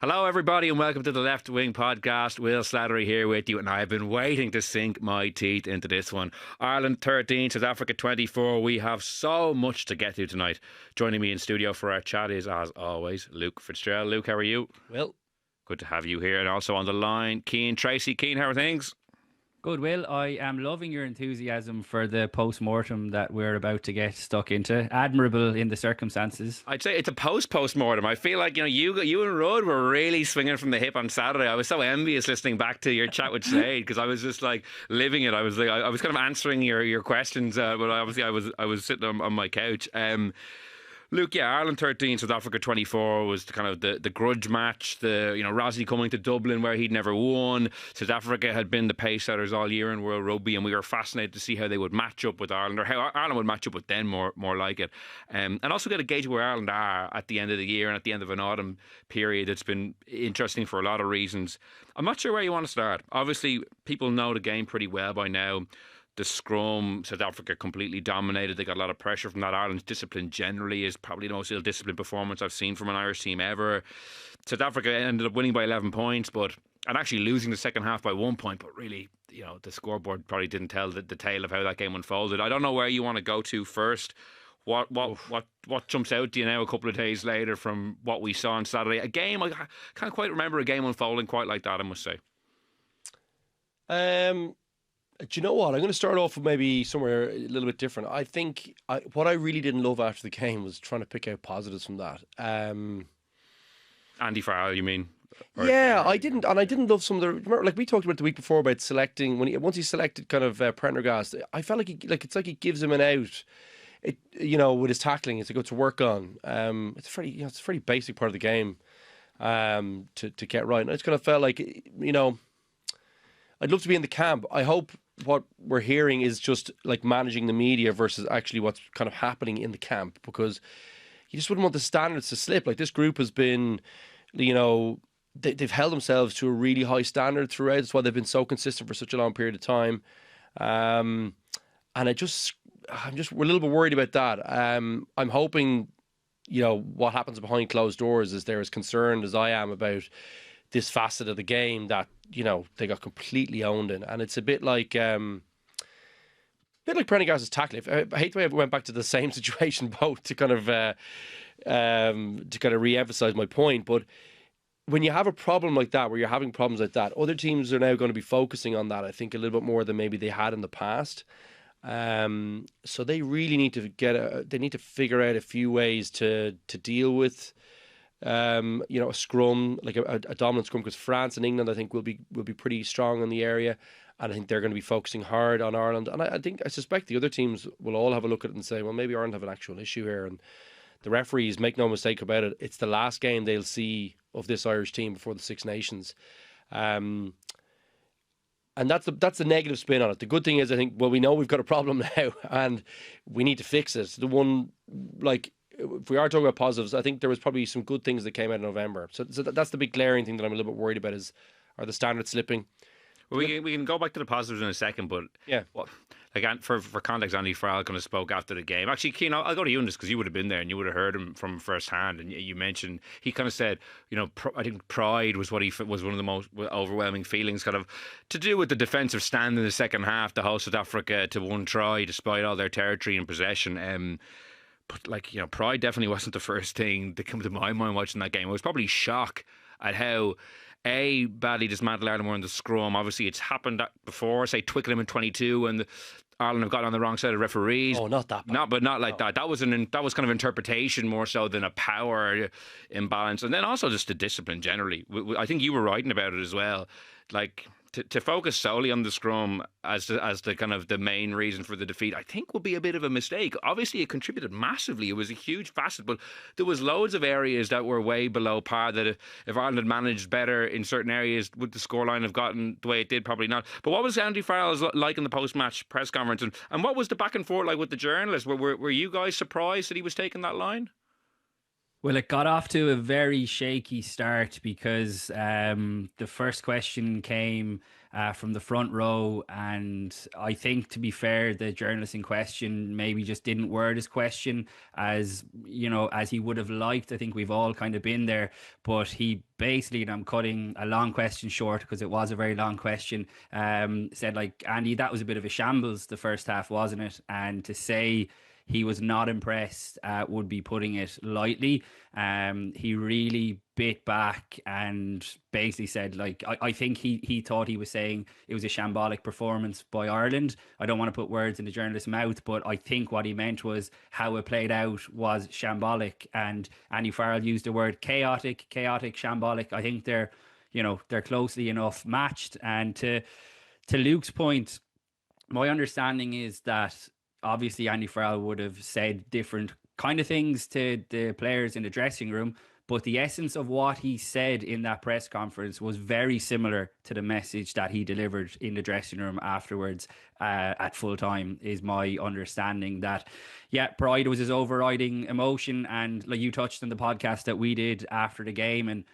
Hello, everybody, and welcome to the Left Wing Podcast. Will Slattery here with you, and I have been waiting to sink my teeth into this one. Ireland 13, South Africa 24. We have so much to get to tonight. Joining me in studio for our chat is, as always, Luke Fitzgerald. Luke, how are you? Well, good to have you here. And also on the line, Cian Tracey. Cian, how are things? Good, Will. I am loving your enthusiasm for the post-mortem that we're about to get stuck into. Admirable in the circumstances. I'd say it's a post-mortem. I feel like, you and Rudd were really swinging from the hip on Saturday. I was so envious listening back to your chat with Slade because I was just like living it. I was kind of answering your questions, but obviously I was sitting on my couch. Luke, yeah, Ireland 13, South Africa 24 was the grudge match. Rossi coming to Dublin where he'd never won. South Africa had been the pace setters all year in World Rugby, and we were fascinated to see how they would match up with Ireland, or how Ireland would match up with them more like it. And also get a gauge of where Ireland are at the end of the year and at the end of an autumn period. It's been interesting for a lot of reasons. I'm not sure where you want to start. Obviously, people know the game pretty well by now. The scrum, South Africa completely dominated. They got a lot of pressure from that. Ireland's discipline generally is probably the most ill-disciplined performance I've seen from an Irish team ever. South Africa ended up winning by 11 points, and actually losing the second half by 1 point. But really, the scoreboard probably didn't tell the tale of how that game unfolded. I don't know where you want to go to first. What jumps out to you now a couple of days later from what we saw on Saturday? A game, I can't quite remember a game unfolding quite like that, I must say. Do you know what? I'm going to start off with maybe somewhere a little bit different. I think what I really didn't love after the game was trying to pick out positives from that. Andy Farrell, you mean? I didn't love some of the. Remember, like we talked about the week before about selecting once he selected kind of Prendergast. I felt like it's like he gives him an out. With his tackling, it's a good to work on. It's a pretty basic part of the game to get right. And I just kind of felt like I'd love to be in the camp. I hope what we're hearing is just like managing the media versus actually what's kind of happening in the camp, because you just wouldn't want the standards to slip. Like, this group has been, they've held themselves to a really high standard throughout. That's why they've been so consistent for such a long period of time. And we're a little bit worried about that. I'm hoping, what happens behind closed doors is they're as concerned as I am about this facet of the game that, they got completely owned in. And it's a bit like Prendergast's tackling. I hate the way I went back to the same situation both to kind of re-emphasize my point. But when you have a problem like that, where you're having problems like that, other teams are now going to be focusing on that, I think, a little bit more than maybe they had in the past. So they really need to figure out a few ways to deal with a scrum, like a dominant scrum, because France and England, I think, will be pretty strong in the area, and I think they're going to be focusing hard on Ireland. And I suspect the other teams will all have a look at it and say, well, maybe Ireland have an actual issue here. And the referees, make no mistake about it, it's the last game they'll see of this Irish team before the Six Nations. And that's the negative spin on it. The good thing is, I think, well, we know we've got a problem now, and we need to fix it. The one, like, if we are talking about positives, I think there was probably some good things that came out in November. So that's the big glaring thing that I'm a little bit worried about are the standards slipping. Well, we can go back to the positives in a second, but yeah, for context, Andy Farrell kind of spoke after the game. Actually, Cian, I'll go to you on this because you would have been there and you would have heard him from first hand. And you mentioned, he kind of said, I think pride was was one of the most overwhelming feelings, kind of to do with the defensive stand in the second half, to host South Africa to one try despite all their territory and possession. But pride definitely wasn't the first thing that came to my mind watching that game. It was probably shock at how badly dismantled Ireland were in the scrum. Obviously, it's happened before, say Twickenham in 22, and Ireland have gotten on the wrong side of referees. Oh, not that bad. Not like that. That was kind of interpretation more so than a power imbalance, and then also just the discipline generally. I think you were writing about it as well. Like, to focus solely on the scrum as the kind of the main reason for the defeat, I think would be a bit of a mistake. Obviously, it contributed massively. It was a huge facet, but there was loads of areas that were way below par that if Ireland had managed better in certain areas, would the scoreline have gotten the way it did? Probably not. But what was Andy Farrell's like in the post-match press conference? And what was the back and forth like with the journalists? Were you guys surprised that he was taking that line? Well, it got off to a very shaky start because the first question came from the front row, and I think, to be fair, the journalist in question maybe just didn't word his question as as he would have liked. I think we've all kind of been there, but he basically, and I'm cutting a long question short because it was a very long question, said like, Andy, that was a bit of a shambles the first half, wasn't it? And to say he was not impressed would be putting it lightly. He really bit back and basically said, like, I think he thought he was saying it was a shambolic performance by Ireland. I don't want to put words in the journalist's mouth, but I think what he meant was how it played out was shambolic. And Andy Farrell used the word chaotic, shambolic. I think they're closely enough matched. And to Luke's point, my understanding is that obviously Andy Farrell would have said different kind of things to the players in the dressing room, but the essence of what he said in that press conference was very similar to the message that he delivered in the dressing room afterwards at full time, is my understanding. That, yeah, pride was his overriding emotion. And like you touched on the podcast that we did after the game, and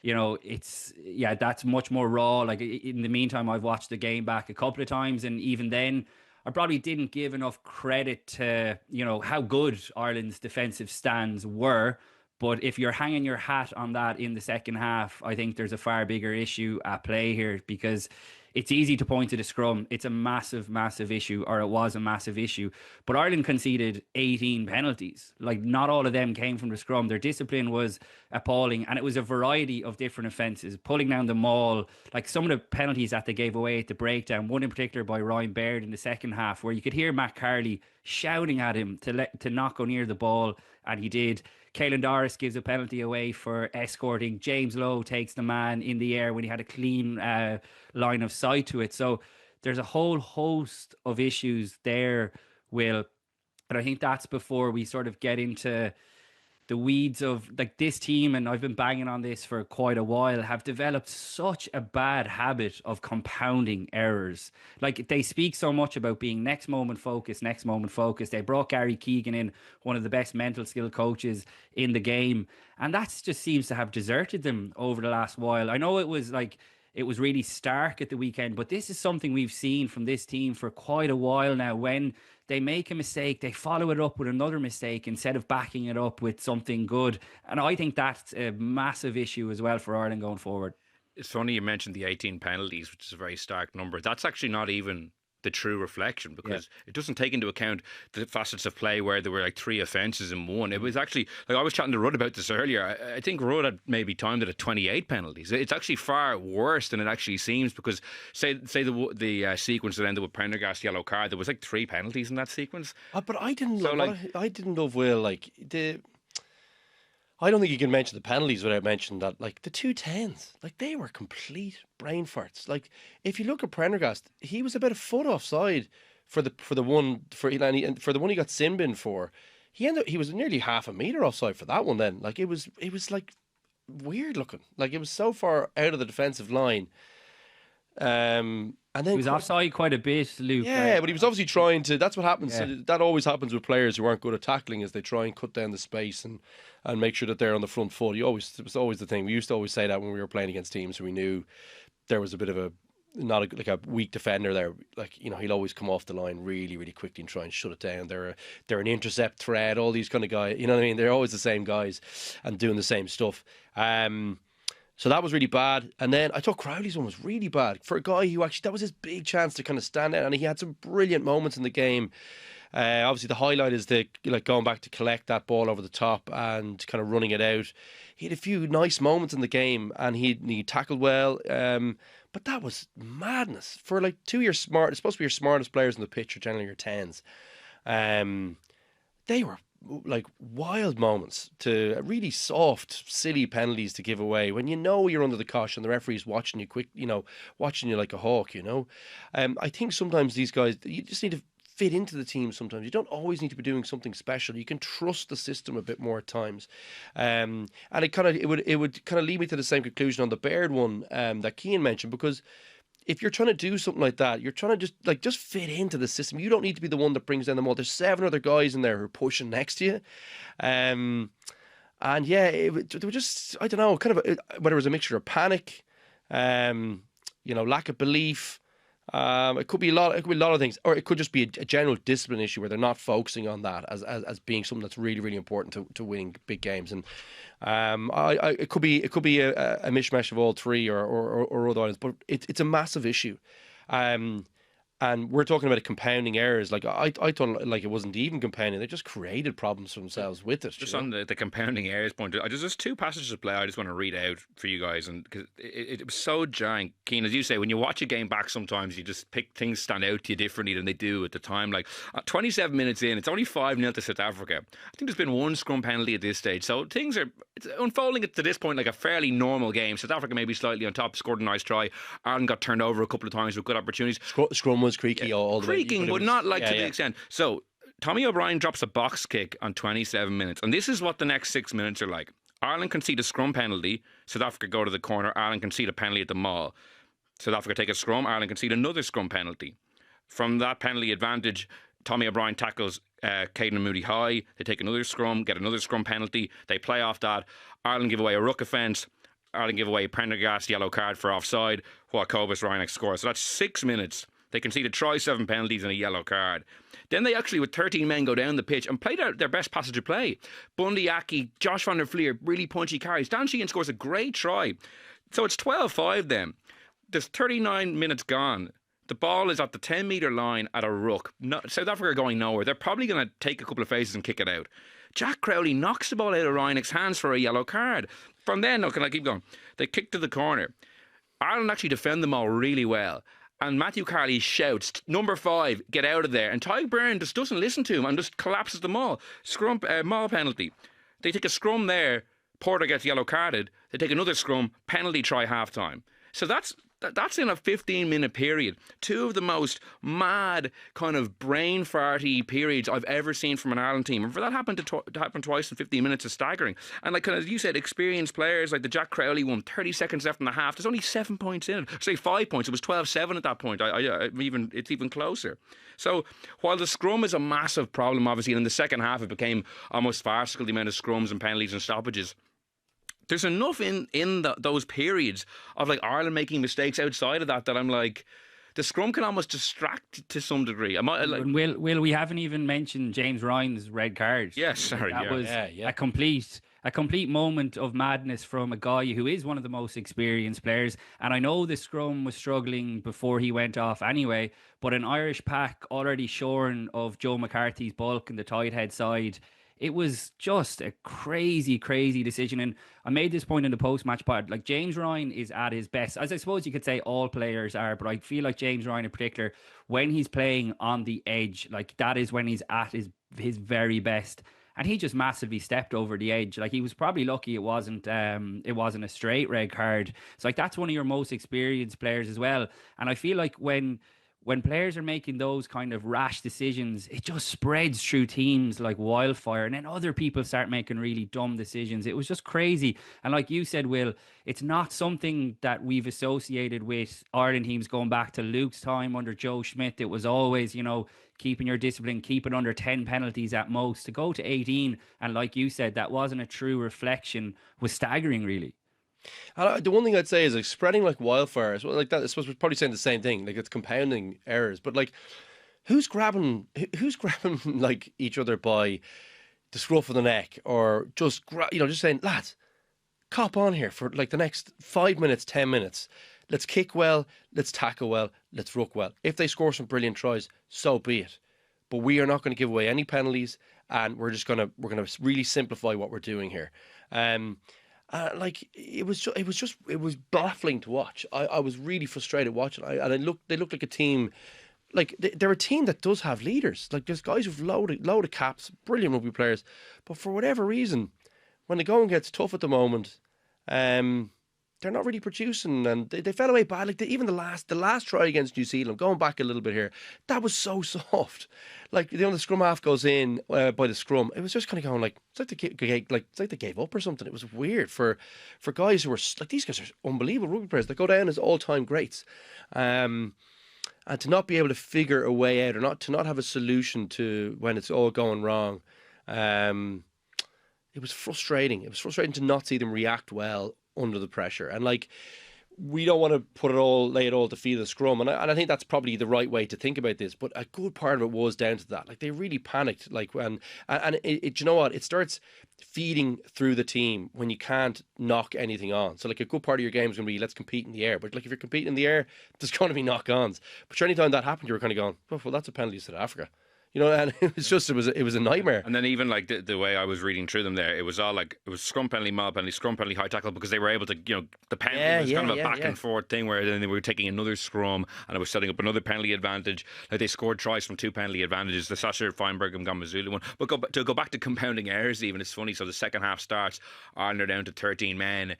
that's much more raw. Like, in the meantime, I've watched the game back a couple of times, and even then I probably didn't give enough credit to, how good Ireland's defensive stands were. But if you're hanging your hat on that in the second half, I think there's a far bigger issue at play here, because it's easy to point to the scrum. It's a massive, massive issue, or it was a massive issue. But Ireland conceded 18 penalties. Like, not all of them came from the scrum. Their discipline was appalling, and it was a variety of different offences. Pulling down the maul, like some of the penalties that they gave away at the breakdown, one in particular by Ryan Baird in the second half, where you could hear Matt Carley shouting at him to not go near the ball, and he did. Caelan Doris gives a penalty away for escorting. James Lowe takes the man in the air when he had a clean line of sight to it. So there's a whole host of issues there, Will. And I think that's before we sort of get into the weeds of, like, this team, and I've been banging on this for quite a while, have developed such a bad habit of compounding errors. Like, they speak so much about being next moment focused. They brought Gary Keegan in, one of the best mental skill coaches in the game, and that just seems to have deserted them over the last while. I know it was really stark at the weekend, but this is something we've seen from this team for quite a while now. When they make a mistake, they follow it up with another mistake instead of backing it up with something good. And I think that's a massive issue as well for Ireland going forward. It's funny you mentioned the 18 penalties, which is a very stark number. That's actually not even the true reflection, because it doesn't take into account the facets of play where there were like 3 offences in one. It was actually, like, I was chatting to Rudd about this earlier. I think Rudd had maybe timed it at 28 penalties. It's actually far worse than it actually seems, because say the sequence that ended with Prendergast's yellow card, there was like 3 penalties in that sequence. But I didn't love Will, like, I don't think you can mention the penalties without mentioning that, like, the 2-10s, like, they were complete brain farts. Like, if you look at Prendergast, he was about a foot offside for the one he got sin bin for. He was nearly half a metre offside for that one. Then, like, it was like weird looking. Like, it was so far out of the defensive line. And then he was offside quite a bit, Luke. Yeah, but he was obviously trying to. That's what happens. Yeah. That always happens with players who aren't good at tackling, is they try and cut down the space and make sure that they're on the front foot. It was always the thing. We used to always say that when we were playing against teams who we knew there was a bit of a weak defender there. Like, he'll always come off the line really, really quickly and try and shut it down. They're an intercept threat. All these kind of guys. You know what I mean? They're always the same guys and doing the same stuff. So that was really bad. And then I thought Crowley's one was really bad for a guy who actually, that was his big chance to kind of stand out. And he had some brilliant moments in the game. Obviously, the highlight is going back to collect that ball over the top and kind of running it out. He had a few nice moments in the game, and he tackled well. But that was madness for, like, 2 years smart. It's supposed to be your smartest players on the pitch are generally your 10s. They were like wild moments to really soft, silly penalties to give away when you're under the cosh and the referee's watching you watching you like a hawk. I think sometimes these guys, you just need to fit into the team. Sometimes you don't always need to be doing something special. You can trust the system a bit more at times, and it would kind of lead me to the same conclusion on the Baird one that Cian mentioned, because if you're trying to do something like that, you're trying to just fit into the system. You don't need to be the one that brings down the ball. There's 7 other guys in there who are pushing next to you. And yeah, they were just, I don't know, kind of whether it was a mixture of panic, lack of belief. It could be a lot. It could be a lot of things, or it could just be a general discipline issue where they're not focusing on that as being something that's really, really important to winning big games. And it could be a mishmash of all three or other items, but it's a massive issue. And we're talking about compounding errors. Like I thought, like it wasn't even compounding; they just created problems for themselves with it. Just on the compounding errors point, there's just two passages of play I just want to read out for you guys, and because it was so jarring. Keane, as you say, when you watch a game back, sometimes you just pick things stand out to you differently than they do at the time. Like 27 minutes in, it's only 5-0 to South Africa. I think there's been one scrum penalty at this stage, so things are unfolding to this point like a fairly normal game. South Africa maybe slightly on top, scored a nice try, Ireland got turned over a couple of times with good opportunities. Scrum was creaky all the way. Creaking, but not like to the extent. So Tommy O'Brien drops a box kick on 27 minutes. And this is what the next 6 minutes are like. Ireland concede a scrum penalty. South Africa go to the corner. Ireland concede a penalty at the maul. South Africa take a scrum. Ireland concede another scrum penalty. From that penalty advantage, Tommy O'Brien tackles Caden Moody high. They take another scrum, get another scrum penalty. They play off that. Ireland give away a ruck offence. Ireland give away a Prendergast yellow card for offside, while Cobus Reinach scores. So that's 6 minutes. They conceded 7 penalties and a yellow card. Then they actually, with 13 men, go down the pitch and played out their best passage of play. Bundy, Aki, Josh van der Fleer, really punchy carries. Dan Sheehan scores a great try. So it's 12-5 then. There's 39 minutes gone. The ball is at the 10-metre line at a ruck. South Africa are going nowhere. They're probably going to take a couple of phases and kick it out. Jack Crowley knocks the ball out of Reinach's hands for a yellow card. From then, can I keep going? They kick to the corner. Ireland actually defend them all really well. And Matthew Carley shouts, number 5, get out of there. And Ty Byrne just doesn't listen to him and just collapses them all. Scrum, maul penalty. They take a scrum there. Porter gets yellow carded. They take another scrum, penalty try half time. So that's in a 15-minute period. Two of the most mad kind of brain farty periods I've ever seen from an Ireland team. And for that happen to happen twice in 15 minutes is staggering. And like kind of, as you said, experienced players like the Jack Crowley one, 30 seconds left in the half. There's only 7 points in it. Say 5 points. It was 12-7 at that point. It's even closer. So while the scrum is a massive problem, obviously, and in the second half it became almost farcical, the amount of scrums and penalties and stoppages. There's enough in those periods of like Ireland making mistakes outside of that I'm like, the scrum can almost distract to some degree. Will, we haven't even mentioned James Ryan's red card. Yes, sorry. That was a complete moment of madness from a guy who is one of the most experienced players. And I know the scrum was struggling before he went off anyway, but an Irish pack already shorn of Joe McCarthy's bulk and the tight head side. It was just a crazy, crazy decision. And I made this point in the post-match pod. Like, James Ryan is at his best, as I suppose you could say all players are, but I feel like James Ryan in particular, when he's playing on the edge, like that is when he's at his very best. And he just massively stepped over the edge. Like, he was probably lucky it wasn't a straight red card. So like, that's one of your most experienced players as well. And I feel like when players are making those kind of rash decisions, it just spreads through teams like wildfire. And then other people start making really dumb decisions. It was just crazy. And like you said, Will, it's not something that we've associated with Ireland teams going back to Luke's time under Joe Schmidt. It was always, keeping your discipline, keep it under 10 penalties at most. To go to 18, and like you said, that wasn't a true reflection, was staggering, really. The one thing I'd say is like spreading like wildfire. Well, like that, I suppose we're probably saying the same thing. Like, it's compounding errors, but like, who's grabbing like each other by the scruff of the neck, or just just saying, lads, cop on here for like the next 5 minutes, 10 minutes. Let's kick well, let's tackle well, let's ruck well. If they score some brilliant tries, so be it. But we are not going to give away any penalties, and we're gonna really simplify what we're doing here. Like, it was baffling to watch. I was really frustrated watching. They looked like a team, like they're a team that does have leaders. Like, there's guys who've load of caps, brilliant rugby players, but for whatever reason, when the going gets tough at the moment, they're not really producing, and they fell away bad. Like, even the last try against New Zealand, going back a little bit here, that was so soft. Like, the scrum half goes in by the scrum. It was just kind of going like, it's like they gave up or something. It was weird for guys who were like, these guys are unbelievable rugby players. They go down as all-time greats, and to not be able to figure a way out, or to not have a solution to when it's all going wrong. it was frustrating. It was frustrating to not see them react well under the pressure. And like, we don't want to lay it all at the feet of the scrum, and I think that's probably the right way to think about this. But a good part of it was down to that. Like, they really panicked. Like, and you know what? It starts feeding through the team when you can't knock anything on. So like, a good part of your game is going to be, let's compete in the air. But like, if you're competing in the air, there's going to be knock-ons. But sure, anytime that happened, you were kind of going, oh, well, that's a penalty to South Africa. You know, and it was a nightmare. And then even like the way I was reading through them there, it was all like, it was scrum penalty, mob penalty, scrum penalty, high tackle, because they were able to, you know, the penalty was kind of a back and forth thing where then they were taking another scrum and it was setting up another penalty advantage. Like, they scored tries from 2 penalty advantages, the Sasha Feinberg and Gamazulu one. But to go back to compounding errors, even, it's funny. So the second half starts, Ireland are down to 13 men.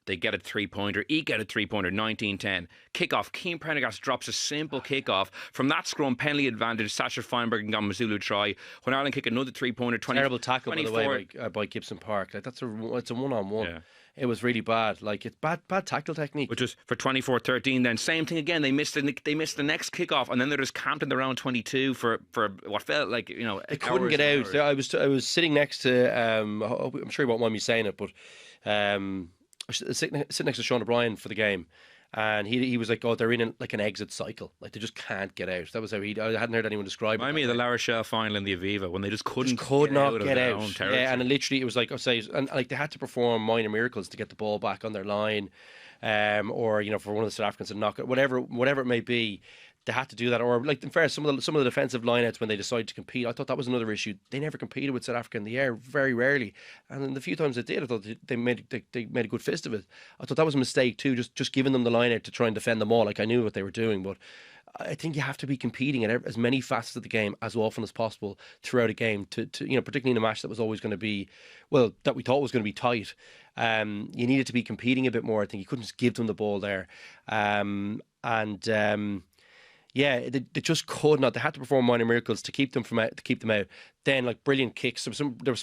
They get a 3-pointer, eke out a 3-pointer, 19-10. Kickoff, Cian Prendergast drops a simple kickoff. From that scrum, penalty advantage, Sasha Feinberg and Gamazulu try. When Ireland kick another 3-pointer, 20. Terrible tackle, 24. by the way, by Gibson Park. Like, it's a one-on-one. Yeah. It was really bad. Like, it's bad tackle technique. Which was for 24-13. Then same thing again. They missed the next kickoff, and then they're just camped in the round 22 for what felt like, you know, they couldn't get out. I was sitting next to I'm sure you won't mind me saying it, but I was sitting next to Sean O'Brien for the game, and he was like, "Oh, they're in like an exit cycle. Like, they just can't get out." That was how I hadn't heard anyone describe it. Remind me of the La Rochelle final in the Aviva when they just could not get out. Own territory. Yeah, and literally it was like, and like, they had to perform minor miracles to get the ball back on their line, or, you know, for one of the South Africans to knock it, whatever it may be. They had to do that, or like, in fairness, some of the defensive lineouts when they decided to compete, I thought that was another issue. They never competed with South Africa in the air, very rarely, and in the few times they did, I thought they made a good fist of it. I thought that was a mistake too, just giving them the lineout to try and defend them all. Like, I knew what they were doing, but I think you have to be competing at as many facets of the game as often as possible throughout a game to you know, particularly in a match that was always going to be, well, that we thought was going to be tight. You needed to be competing a bit more. I think you couldn't just give them the ball there, yeah, they just could not. They had to perform minor miracles to keep them out. Then, like, brilliant kicks. There was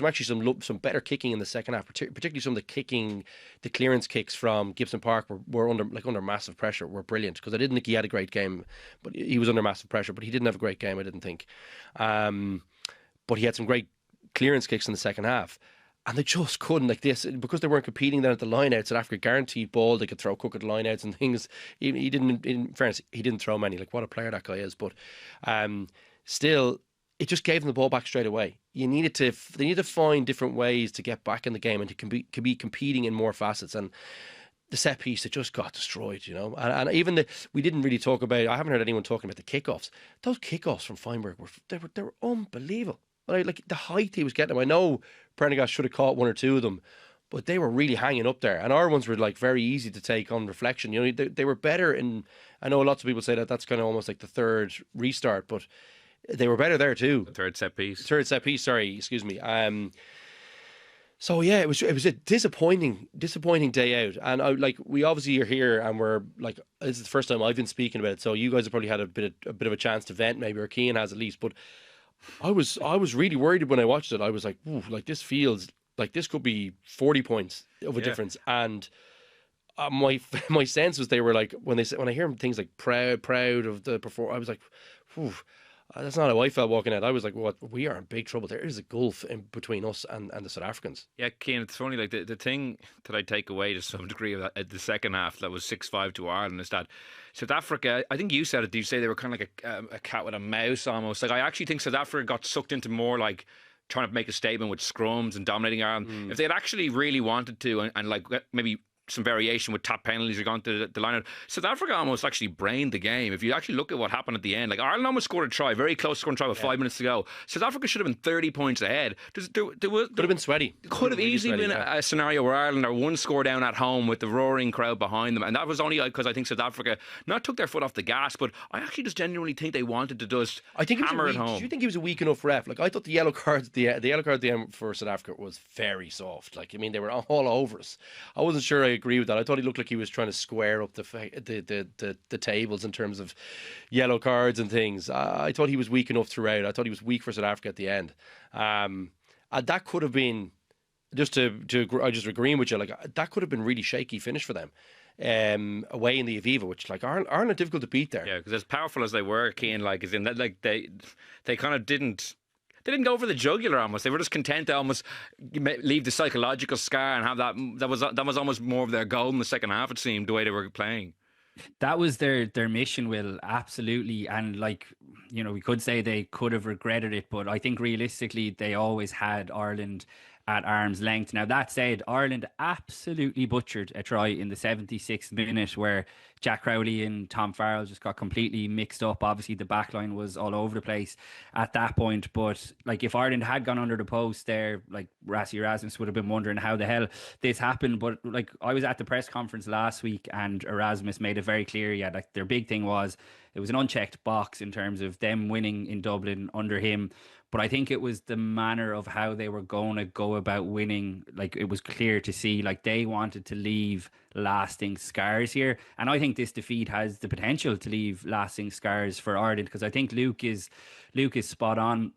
some better kicking in the second half, particularly some of the clearance kicks from Gibson Park were under massive pressure. Were brilliant, because I didn't think he had a great game, but he was under massive pressure. But he didn't have a great game, I didn't think. But he had some great clearance kicks in the second half. And they just couldn't, like this, because they weren't competing then at the line-outs. South Africa guaranteed ball. They could throw crooked line-outs and things. He didn't, in fairness, he didn't throw many. Like, what a player that guy is. But still, it just gave them the ball back straight away. They needed to find different ways to get back in the game and to be competing in more facets. And the set piece, it just got destroyed, you know. And even we didn't really talk about, I haven't heard anyone talking about the kickoffs. Those kickoffs from Feinberg were unbelievable. Like, the height he was getting them. I know Prendergast should have caught one or two of them, but they were really hanging up there. And our ones were, like, very easy to take on reflection. You know, they were better in. I know lots of people say that's kind of almost like the third restart, but they were better there too. The third set piece. Sorry, excuse me. So yeah, it was a disappointing day out, and we obviously are here, and we're like, this is the first time I've been speaking about it. So you guys have probably had a bit of a chance to vent, maybe, or Cian has at least, but. I was really worried when I watched it. I was like, ooh, like, this feels like this could be 40 points of a difference. And my sense was, they were like, when I hear things like proud of the performance, I was like, ooh, that's not how I felt walking out. I was like, what, we are in big trouble. There is a gulf in between us and the South Africans. Yeah, Cian, it's funny, like, the thing that I take away to some degree of that, at the second half that was 6-5 to Ireland, is that South Africa, I think you said it, did you say they were kind of like a cat with a mouse almost? Like, I actually think South Africa got sucked into more like trying to make a statement with scrums and dominating Ireland. If they had actually really wanted to, and like maybe some variation with tap penalties or gone to the line. South Africa almost actually brained the game. If you actually look at what happened at the end, like, Ireland almost scored a try, very close scoring try with 5 minutes to go. South Africa should have been 30 points ahead. There could have been sweaty. Could have easily been a scenario where Ireland are one score down at home with the roaring crowd behind them, and that was only because I think South Africa not took their foot off the gas, but I actually just genuinely think they wanted to just hammer it home. Do you think he was a weak enough ref? Like, I thought the yellow card at the end for South Africa was very soft. Like, I mean, they were all over us. I wasn't sure I agree with that. I thought he looked like he was trying to square up the tables in terms of yellow cards and things. I thought he was weak enough throughout. I thought he was weak for South Africa at the end. That could have been, just agreeing with you, like, that could have been really shaky finish for them. Away in the Aviva, which, like, Ireland are difficult to beat there. Yeah, because as powerful as they were, Cian, like, is in that, like, they kind of didn't. They didn't go for the jugular almost. They were just content to almost leave the psychological scar and have that. That was almost more of their goal in the second half. It seemed the way they were playing. That was their mission, Will, absolutely. And like, you know, we could say they could have regretted it, but I think realistically they always had Ireland at arm's length. Now, that said, Ireland absolutely butchered a try in the 76th minute where Jack Crowley and Tom Farrell just got completely mixed up. Obviously, the back line was all over the place at that point. But like, if Ireland had gone under the post there, like Rassie Erasmus would have been wondering how the hell this happened. But like, I was at the press conference last week and Erasmus made it very clear, yeah, like their big thing was it was an unchecked box in terms of them winning in Dublin under him. But I think it was the manner of how they were going to go about winning. Like, it was clear to see, like, they wanted to leave lasting scars here. And I think this defeat has the potential to leave lasting scars for Ireland, because I think Luke is spot on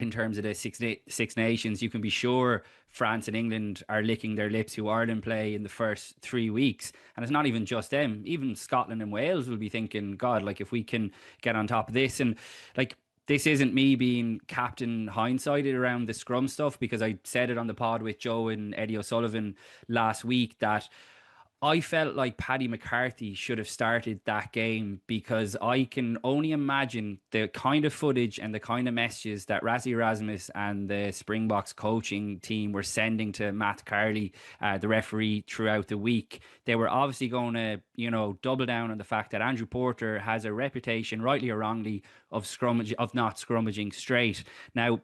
in terms of the Six Nations. You can be sure France and England are licking their lips who Ireland play in the first 3 weeks. And it's not even just them. Even Scotland and Wales will be thinking, God, like, if we can get on top of this. And like, this isn't me being Captain Hindsighted around the scrum stuff, because I said it on the pod with Joe and Eddie O'Sullivan last week that I felt like Paddy McCarthy should have started that game, because I can only imagine the kind of footage and the kind of messages that Rassie Erasmus and the Springboks coaching team were sending to Matt Carley, the referee, throughout the week. They were obviously going to, you know, double down on the fact that Andrew Porter has a reputation, rightly or wrongly, of not scrummaging straight. Now,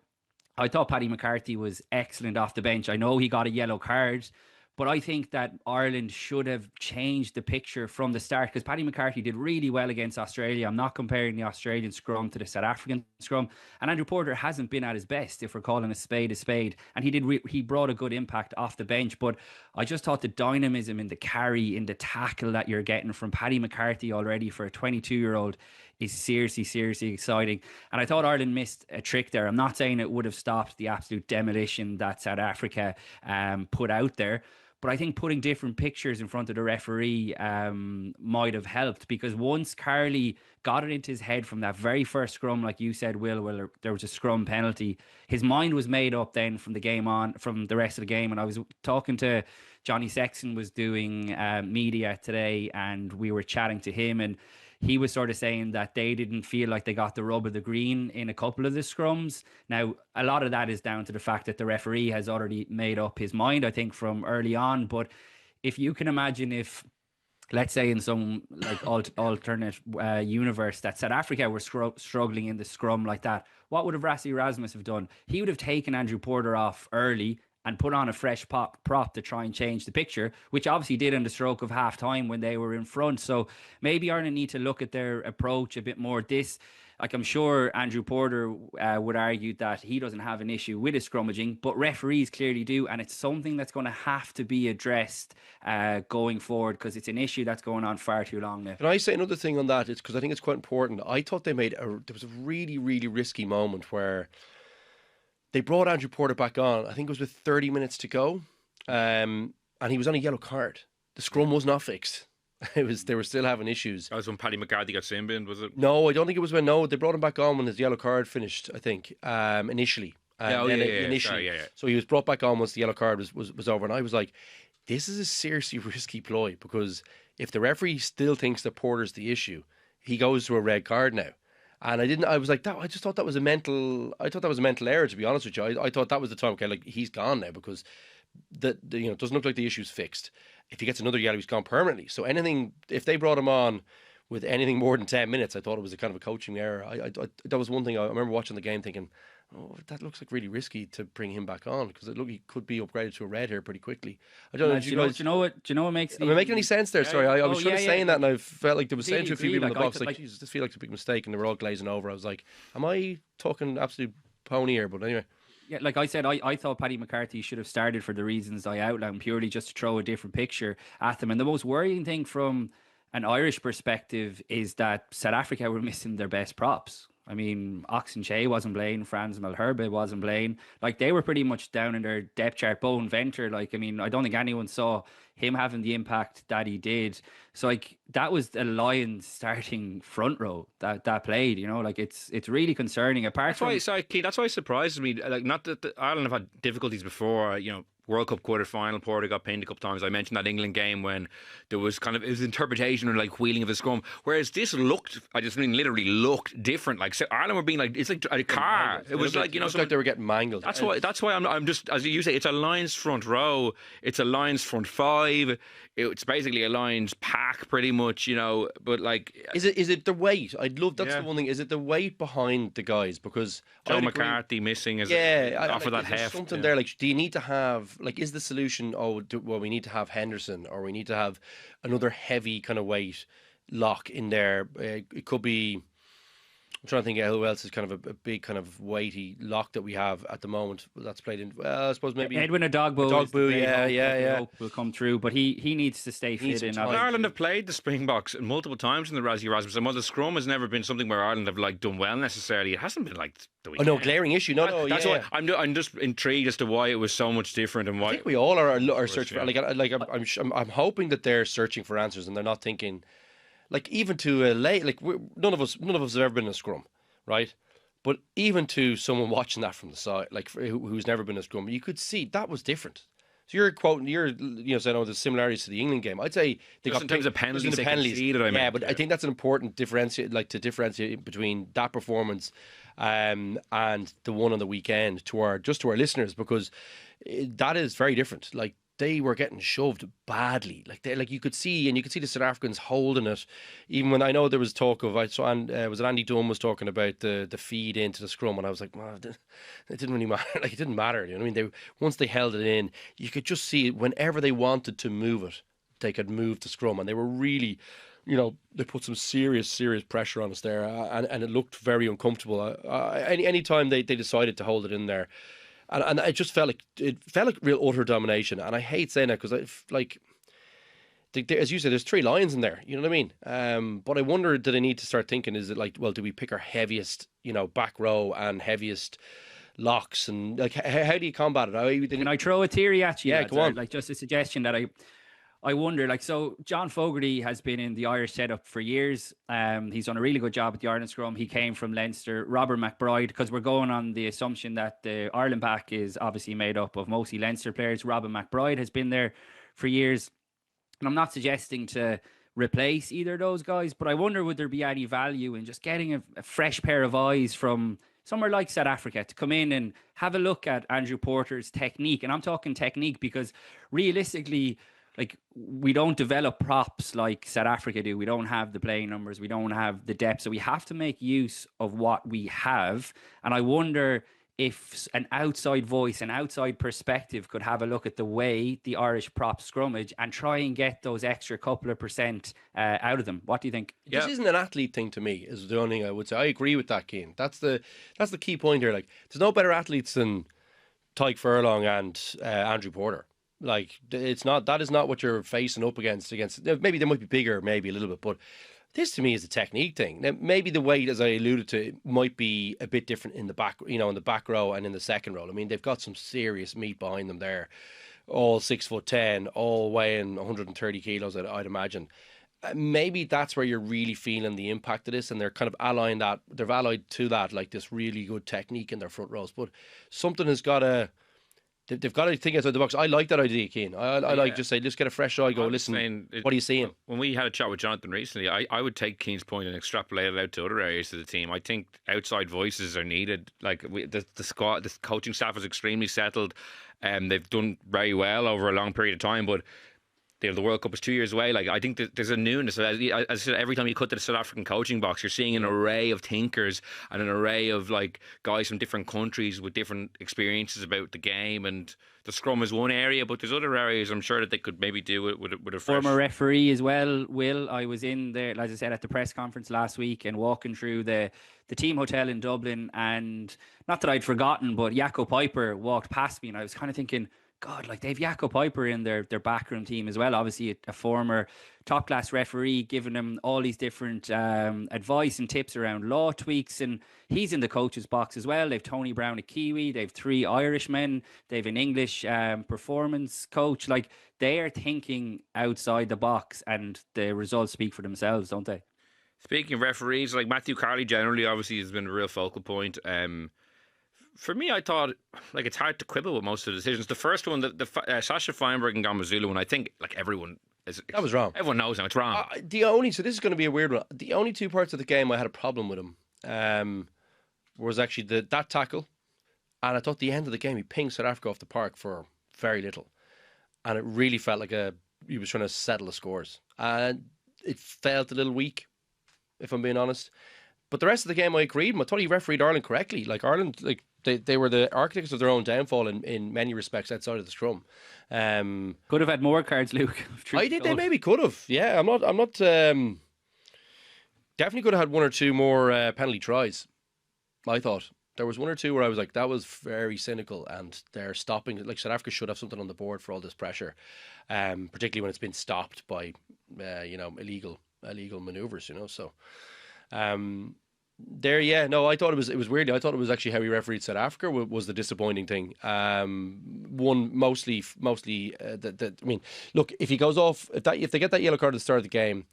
I thought Paddy McCarthy was excellent off the bench. I know he got a yellow card, but I think that Ireland should have changed the picture from the start, because Paddy McCarthy did really well against Australia. I'm not comparing the Australian scrum to the South African scrum. And Andrew Porter hasn't been at his best, if we're calling a spade a spade. And he brought a good impact off the bench. But I just thought the dynamism in the carry, in the tackle that you're getting from Paddy McCarthy already for a 22-year-old is seriously, seriously exciting. And I thought Ireland missed a trick there. I'm not saying it would have stopped the absolute demolition that South Africa put out there, but I think putting different pictures in front of the referee might have helped, because once Carley got it into his head from that very first scrum, like you said, Will, there was a scrum penalty, his mind was made up then from the game on, from the rest of the game. And I was talking to Johnny Sexton, was doing media today, and we were chatting to him, and he was sort of saying that they didn't feel like they got the rub of the green in a couple of the scrums. Now, a lot of that is down to the fact that the referee has already made up his mind, I think, from early on. But if you can imagine, if, let's say, in some like alternate universe, that South Africa were struggling in the scrum like that, what would have Rassie Erasmus have done? He would have taken Andrew Porter off early and put on a fresh prop to try and change the picture, which obviously did in the stroke of half time when they were in front. So maybe Ireland need to look at their approach a bit more. This, like, I'm sure Andrew Porter would argue that he doesn't have an issue with his scrummaging, but referees clearly do. And it's something that's going to have to be addressed going forward, because it's an issue that's going on far too long now. Can I say another thing on that? It's because I think it's quite important. I thought there was a really, really risky moment where they brought Andrew Porter back on. I think it was with 30 minutes to go, and he was on a yellow card. The scrum was not fixed. They were still having issues. That was when Paddy McCarthy got sin binned, was it? No, I don't think it was when. No, they brought him back on when his yellow card finished, I think, initially. Initially. Yeah. So he was brought back on once the yellow card was over, and I was like, this is a seriously risky ploy, because if the referee still thinks that Porter's the issue, he goes to a red card now. And I was like, I just thought that was a mental error, to be honest with you. I thought that was the time, okay, like, he's gone now, because it doesn't look like the issue's fixed. If he gets another yellow, he's gone permanently. So if they brought him on with anything more than 10 minutes, I thought it was a kind of a coaching error. That was one thing. I remember watching the game thinking, oh, that looks like really risky to bring him back on, because he could be upgraded to a red here pretty quickly. I don't know. Do you know what makes it? Am I making any sense there? Sorry, I was saying that, and I felt like there was saying to a few people in the box, like, Jesus, this feels like a big mistake, and they were all glazing over. I was like, am I talking absolute pony here? But anyway. Yeah, like I said, I thought Paddy McCarthy should have started for the reasons I outlined, purely just to throw a different picture at them. And the most worrying thing from an Irish perspective is that South Africa were missing their best props. I mean, Oxenche wasn't playing, Franz Malherbe wasn't playing. Like, they were pretty much down in their depth chart. Bowen Venter, like, I mean, I don't think anyone saw him having the impact that he did. So, like, that was the Lions starting front row that played, you know, like, it's really concerning. Apart That's why, sorry, Keith, that's why it surprises me. Like, not that Ireland have had difficulties before, you know, World Cup quarter-final, Porter got pinned a couple times. I mentioned that England game when there was kind of, it was interpretation or like wheeling of the scrum. Whereas this looked, I just mean literally looked different. Like, so Ireland were being like, it's like a car. It was like, you know, like they were getting mangled. That's why I'm just, as you say, it's a Lions front row. It's a Lions front five. It's basically a Lions pack pretty much, you know, but like... Is it the weight? I'd love, that's the one thing. Is it the weight behind the guys? Because Joe McCarthy missing as offer that heft. Something there, like, do you need to have, like, is the solution, we need to have Henderson, or we need to have another heavy kind of weight lock in there? It could be, I'm trying to think of who else is kind of a big kind of weighty lock that we have at the moment that's played in. Well, I suppose maybe Edwin Adogbo. Adogbo, will come through, but he needs to stay fit in. Ireland have played the Springboks multiple times in the Razzie Erasmus, and while the scrum has never been something where Ireland have like done well necessarily, it hasn't been like the weekend. Oh no, glaring issue. That's why I'm just intrigued as to why it was so much different and why. I think we all are searching for. I'm hoping that they're searching for answers and they're not thinking. Like, even to a late, like, none of us have ever been in a scrum, right? But even to someone watching that from the side, like, who's never been in a scrum, you could see that was different. So you're saying, oh, there's similarities to the England game. I'd say they got in terms of penalties. Yeah, but I think that's an important differentiate between that performance and the one on the weekend to our listeners, because that is very different. Like, they were getting shoved badly. Like you could see the South Africans holding it. Even when I know there was talk of, was it Andy Dunn was talking about the feed into the scrum, and I was like, well, it didn't really matter. Like, it didn't matter. You know what I mean? Once they held it in, you could just see whenever they wanted to move it, they could move the scrum, and they were really, you know, they put some serious pressure on us there, and it looked very uncomfortable. Any time they decided to hold it in there. And it just felt like real utter domination. And I hate saying that because, as you said, there's 3 Lions in there. You know what I mean? But I wonder, did I need to start thinking, is it like, well, do we pick our heaviest, you know, back row and heaviest locks? And like, how do you combat it? Can I throw a theory at you? Yeah, go on. Like, just a suggestion that I wonder, like, so John Fogarty has been in the Irish setup for years. He's done a really good job at the Ireland scrum. He came from Leinster. Robert McBride, because we're going on the assumption that the Ireland pack is obviously made up of mostly Leinster players. Robert McBride has been there for years. And I'm not suggesting to replace either of those guys, but I wonder, would there be any value in just getting a fresh pair of eyes from somewhere like South Africa to come in and have a look at Andrew Porter's technique? And I'm talking technique because realistically, like, we don't develop props like South Africa do. We don't have the playing numbers. We don't have the depth. So we have to make use of what we have. And I wonder if an outside voice, an outside perspective could have a look at the way the Irish prop scrummage and try and get those extra couple of percent out of them. What do you think? This isn't an athlete thing to me, is the only thing I would say. I agree with that, Cian. That's the key point here. Like, there's no better athletes than Tyke Furlong and Andrew Porter. Like, that is not what you're facing up against. Maybe they might be bigger, maybe a little bit, but this to me is a technique thing. Now, maybe the weight, as I alluded to, might be a bit different in the back, you know, in the back row and in the second row. I mean, they've got some serious meat behind them there, all 6'10", all weighing 130 kilos, I'd imagine. Maybe that's where you're really feeling the impact of this, and they're kind of they're allied to that, like this really good technique in their front rows. But something has got to. They've got to think outside the box. I like that idea, Cian. I like just say, let's get a fresh eye. Go, listen, what are you seeing? When we had a chat with Jonathan recently, I would take Cian's point and extrapolate it out to other areas of the team. I think outside voices are needed. Like, the squad, the coaching staff is extremely settled. They've done very well over a long period of time, but the World Cup is 2 years away. Like, I think that there's a newness. As I said, every time you cut to the South African coaching box, you're seeing an array of thinkers and an array of like guys from different countries with different experiences about the game. And the scrum is one area, but there's other areas I'm sure that they could maybe do it with a fresh... Former referee as well, Will. I was in there, as I said, at the press conference last week and walking through the team hotel in Dublin, and not that I'd forgotten, but Jaco Piper walked past me, and I was kind of thinking, God, like they've Jaco Piper in their backroom team as well. Obviously, a former top class referee giving them all these different advice and tips around law tweaks, and he's in the coach's box as well. They've Tony Brown, a Kiwi. They've 3 Irishmen. They've an English performance coach. Like they are thinking outside the box, and the results speak for themselves, don't they? Speaking of referees, like Matthew Carley generally obviously has been a real focal point. For me, I thought like it's hard to quibble with most of the decisions. The first one, the Sasha Feinberg and Gamazulu one, I think like everyone is, That was wrong. Everyone knows now it's wrong. So this is going to be a weird one. The only 2 parts of the game I had a problem with him was actually that tackle, and I thought the end of the game he pinged South Africa off the park for very little, and it really felt like he was trying to settle the scores, and it felt a little weak, if I'm being honest. But the rest of the game I agreed with him. I thought he refereed Ireland correctly. Like Ireland, like they were the architects of their own downfall in many respects outside of the scrum. Could have had more cards, Luke. They maybe could have. Yeah, I'm not. Definitely could have had 1 or 2 more penalty tries. I thought there was 1 or 2 where I was like, that was very cynical, and they're stopping. Like South Africa should have something on the board for all this pressure, particularly when it's been stopped by illegal manoeuvres. So. I thought it was weird. I thought it was actually how he refereed South Africa was the disappointing thing. One mostly. I mean, look, if he goes off, if they get that yellow card at the start of the game,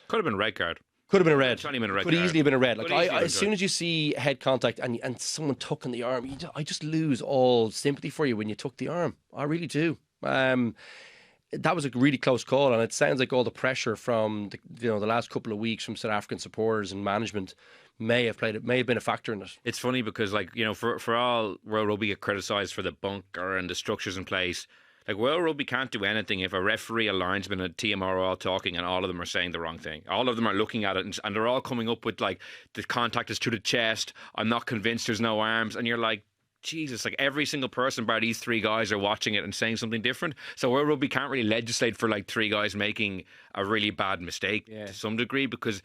Could have been a red card. could have been a red. Could Easily have been a red. Like Could easily have as soon as you see head contact and someone tucking the arm, I just lose all sympathy for you when you tuck the arm. I really do. That was a really close call, and it sounds like all the pressure from the last couple of weeks from South African supporters and management may have been a factor in it. It's funny because, like, for all World Rugby get criticised for the bunker and the structures in place, like World Rugby can't do anything if a referee, a linesman, and a TMR are all talking and all of them are saying the wrong thing. All of them are looking at it and they're all coming up with like the contact is to the chest. I'm not convinced there's no arms, and you're like, Jesus, like every single person bar these 3 guys are watching it and saying something different. So World Rugby can't really legislate for like 3 guys making a really bad mistake to some degree because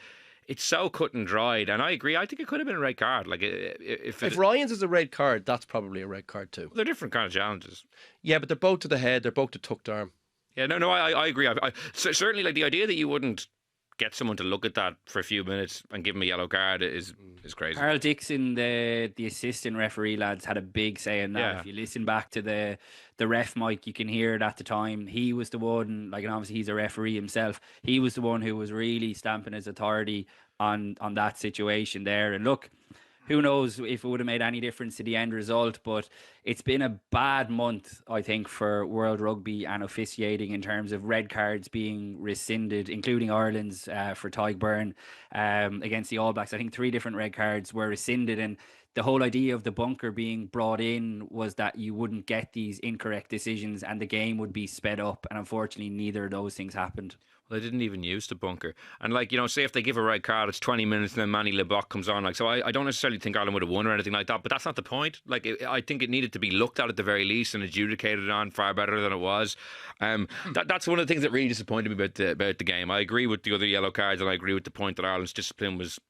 it's so cut and dried. And I agree. I think it could have been a red card. Like if Ryan's is a red card, that's probably a red card too. They're different kind of challenges. Yeah, but they're both to the head. They're both to tucked arm. Yeah, no, I agree. Certainly, like the idea that you wouldn't get someone to look at that for a few minutes and give him a yellow card is crazy. Carl Dixon, the assistant referee, lads, had a big say in that. Yeah. If you listen back to the ref mic, you can hear it at the time. He was the one, like, and obviously he's a referee himself. He was the one who was really stamping his authority on that situation there. And look, who knows if it would have made any difference to the end result, but it's been a bad month, I think, for World Rugby and officiating in terms of red cards being rescinded, including Ireland's for Tyg Byrne against the All Blacks. I think 3 different red cards were rescinded, and the whole idea of the bunker being brought in was that you wouldn't get these incorrect decisions and the game would be sped up, and unfortunately neither of those things happened. Well, they didn't even use the bunker. And, like, say if they give a red card, it's 20 minutes and then Manny LeBoc comes on. Like, so I don't necessarily think Ireland would have won or anything like that, but that's not the point. Like, I think it needed to be looked at the very least and adjudicated on far better than it was. That's one of the things that really disappointed me about the game. I agree with the other yellow cards, and I agree with the point that Ireland's discipline was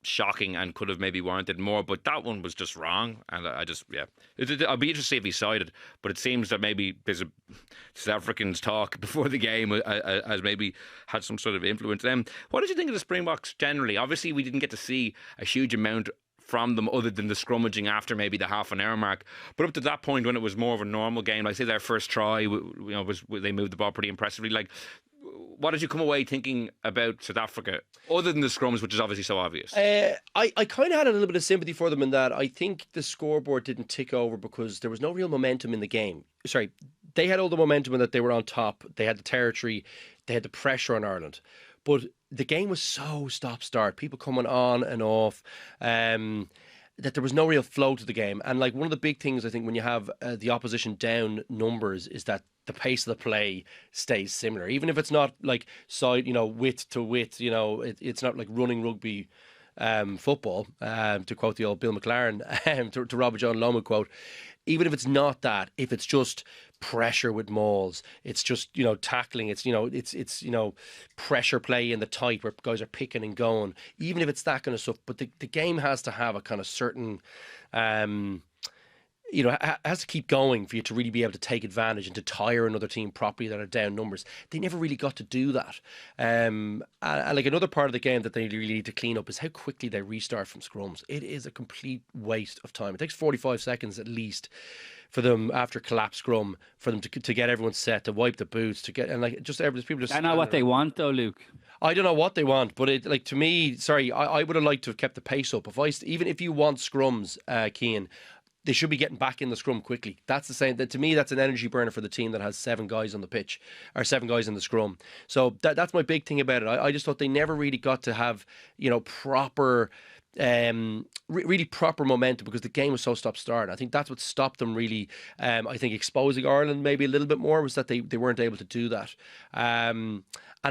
shocking and could have maybe warranted more, but that one was just wrong. And I'll be interested to see if he sided, but it seems that maybe there's a South Africans talk before the game has maybe had some sort of influence. What did you think of the Springboks generally? Obviously we didn't get to see a huge amount from them other than the scrummaging after maybe the half an hour mark, but up to that point when it was more of a normal game, like say their first try, they moved the ball pretty impressively. Like, what did you come away thinking about South Africa, other than the scrums, which is obviously so obvious? I kind of had a little bit of sympathy for them in that I think the scoreboard didn't tick over because there was no real momentum in the game. Sorry, they had all the momentum in that they were on top, they had the territory, they had the pressure on Ireland. But the game was so stop-start, people coming on and off, that there was no real flow to the game. And like one of the big things I think when you have the opposition down numbers is that the pace of the play stays similar, even if it's not like side, width to width. It's not like running rugby football. To quote the old Bill McLaren, to Robert John Loma quote. Even if it's not that, if it's just pressure with mauls, it's just tackling, it's pressure play in the tight where guys are picking and going. Even if it's that kind of stuff, but the game has to have a kind of certain has to keep going for you to really be able to take advantage and to tire another team properly that are down numbers. They never really got to do that. And like another part of the game that they really need to clean up is how quickly they restart from scrums. It is a complete waste of time. It takes 45 seconds at least for them after collapse scrum for them to get everyone set, to wipe the boots, to get, and like just everything. People just. I know what they want though, Luke. I don't know what they want, but it, like, to me, sorry, I would have liked to have kept the pace up. Even if you want scrums, Cian, they should be getting back in the scrum quickly. That's the same. To me, that's an energy burner for the team that has 7 guys on the pitch, or 7 guys in the scrum. So that's my big thing about it. I just thought they never really got to have, proper, really proper momentum, because the game was so stop-start. I think that's what stopped them really. I think exposing Ireland maybe a little bit more was that they weren't able to do that. And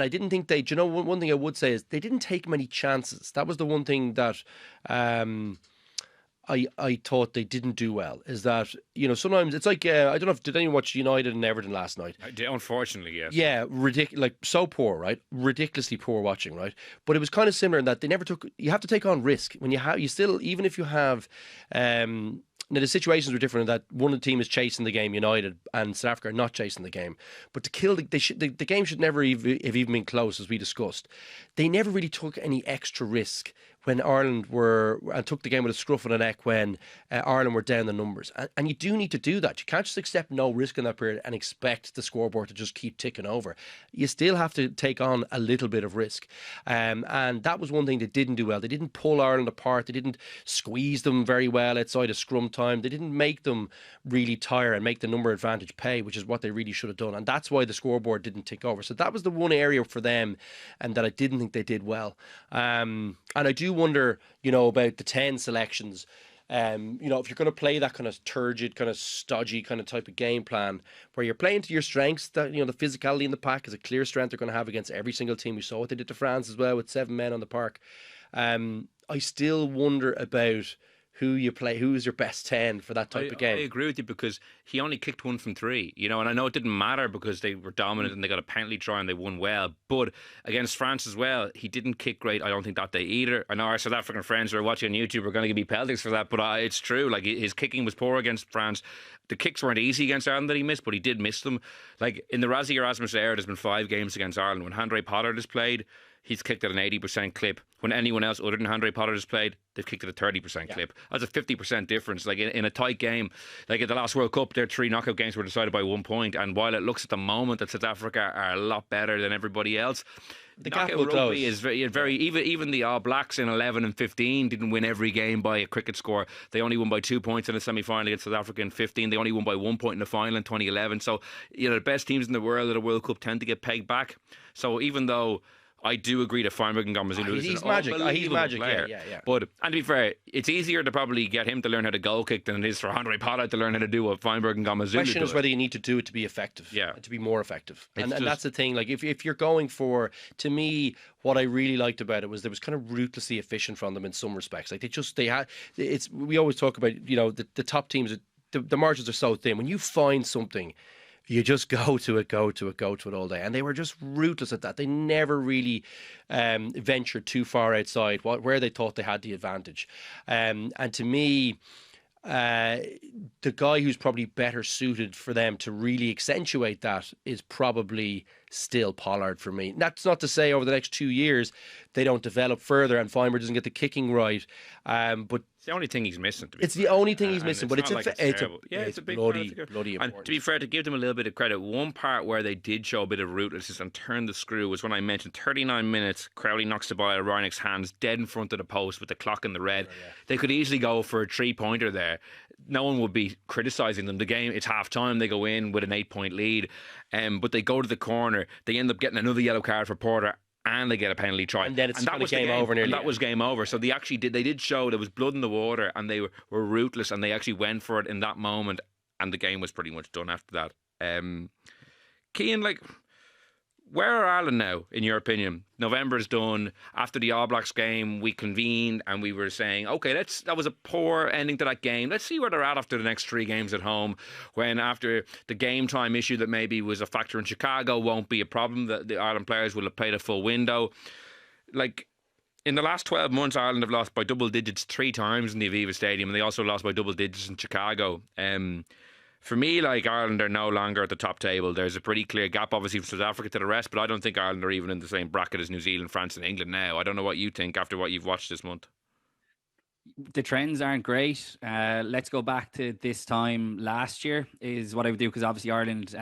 I didn't think one thing I would say is they didn't take many chances. That was the one thing that I thought they didn't do well, is that, sometimes it's like, I don't know did anyone watch United and Everton last night? I did, unfortunately, yes. Yeah, ridiculous, like so poor, right? Ridiculously poor watching, right? But it was kind of similar in that they never took, you have to take on risk. When you still, even if you have, now the situations were different in that one of the team is chasing the game, United, and South Africa are not chasing the game. But to kill the game should never have even been close, as we discussed. They never really took any extra risk when Ireland took the game with a scruff of the neck when Ireland were down the numbers. And you do need to do that. You can't just accept no risk in that period and expect the scoreboard to just keep ticking over. You still have to take on a little bit of risk. And that was one thing they didn't do well. They didn't pull Ireland apart. They didn't squeeze them very well outside of scrum time. They didn't make them really tire and make the number advantage pay, which is what they really should have done. And that's why the scoreboard didn't tick over. So that was the one area for them, and that I didn't think they did well. And I do wonder, about the 10 selections. If you're going to play that kind of turgid, kind of stodgy kind of type of game plan where you're playing to your strengths, that, the physicality in the pack is a clear strength they're going to have against every single team. We saw what they did to France as well with 7 men on the park. I still wonder about who you play, who's your best 10 for that type of game. I agree with you, because he only kicked 1 from 3, and I know it didn't matter because they were dominant and they got a penalty try and they won well, but against France as well, he didn't kick great, I don't think, that day either. I know our South African friends who are watching on YouTube are going to give me penalties for that, but it's true, like, his kicking was poor against France. The kicks weren't easy against Ireland that he missed, but he did miss them. Like, in the Rassie Erasmus era, there's been 5 games against Ireland. When Handré Pollard has played, he's kicked at an 80% clip. When anyone else other than Handré Pollard has played, they've kicked at a 30% clip. That's a 50% difference. Like, in a tight game, like at the last World Cup, their 3 knockout games were decided by 1 point. And while it looks at the moment that South Africa are a lot better than everybody else, the knockout rugby is very even the All Blacks in 11 and 15 didn't win every game by a cricket score. They only won by 2 points in the semi-final against South Africa in 15. They only won by 1 point in the final in 2011. So, the best teams in the world at a World Cup tend to get pegged back. So even though I do agree that Feinberg and Gomazulu is an unbelievable player. Yeah. But, and to be fair, it's easier to probably get him to learn how to goal kick than it is for Handré Pollard to learn how to do what Feinberg and Gomazulu do. The question is whether you need to do it to be effective, to be more effective. And that's the thing. Like, if you're going for, to me, what I really liked about it was there was kind of ruthlessly efficient from them in some respects. Like, we always talk about, the top teams, the margins are so thin. When you find something, you just go to it all day. And they were just ruthless at that. They never really ventured too far outside where they thought they had the advantage. And to me, the guy who's probably better suited for them to really accentuate that is probably still Pollard for me. That's not to say over the next 2 years they don't develop further and Feinberg doesn't get the kicking right. But it's the only thing he's missing. It's the only thing he's missing, but it's a big bloody important. And to be fair, to give them a little bit of credit, one part where they did show a bit of ruthlessness and turn the screw was when I mentioned 39 minutes, Crowley knocks the ball out of Reinnick's hands dead in front of the post with the clock in the red. They could easily go for a 3-pointer there. No one would be criticising them. The game, it's half time, they go in with an 8-point lead, but they go to the corner, they end up getting another yellow card for Porter, and they get a penalty try. And then it's kind of game over nearly. That was game over. So they did show there was blood in the water, and they were ruthless, and they actually went for it in that moment, and the game was pretty much done after that. Cian, like, where are Ireland now, in your opinion? November's done. After the All Blacks game, we convened and we were saying, okay, that was a poor ending to that game. Let's see where they're at after the next 3 games at home, when after the game time issue that maybe was a factor in Chicago won't be a problem, that the Ireland players will have played a full window. Like, In the last 12 months, Ireland have lost by double digits 3 times in the Aviva Stadium, and they also lost by double digits in Chicago. For me, like, Ireland are no longer at the top table. There's a pretty clear gap, obviously, from South Africa to the rest, but I don't think Ireland are even in the same bracket as New Zealand, France and England now. I don't know what you think after what you've watched this month. The trends aren't great. Let's go back to this time last year is what I would do, because obviously Ireland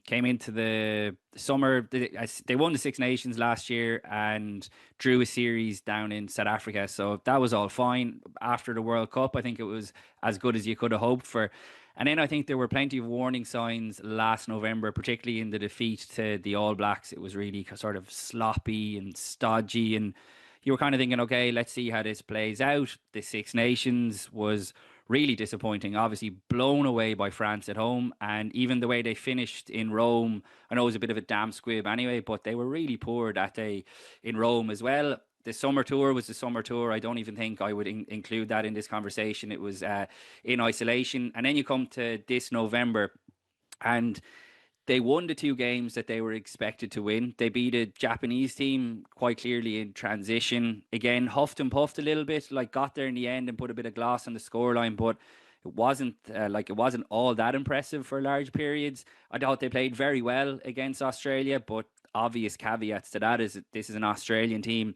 came into the summer. They won the Six Nations last year and drew a series down in South Africa. So that was all fine. After the World Cup, I think it was as good as you could have hoped for. And then I think there were plenty of warning signs last November, particularly in the defeat to the All Blacks. It was really sort of sloppy and stodgy, and you were kind of thinking, okay, let's see how this plays out. The Six Nations was really disappointing, obviously blown away by France at home. And even the way they finished in Rome, I know it was a bit of a damn squib anyway, but they were really poor that day in Rome as well. The summer tour was the summer tour. I don't even think I would include that in this conversation. It was in isolation. And then you come to this November, and they won the 2 games that they were expected to win. They beat a Japanese team quite clearly in transition. Again, huffed and puffed a little bit, like got there in the end and put a bit of gloss on the scoreline, but it wasn't all that impressive for large periods. I thought they played very well against Australia, but obvious caveats to that is this is an Australian team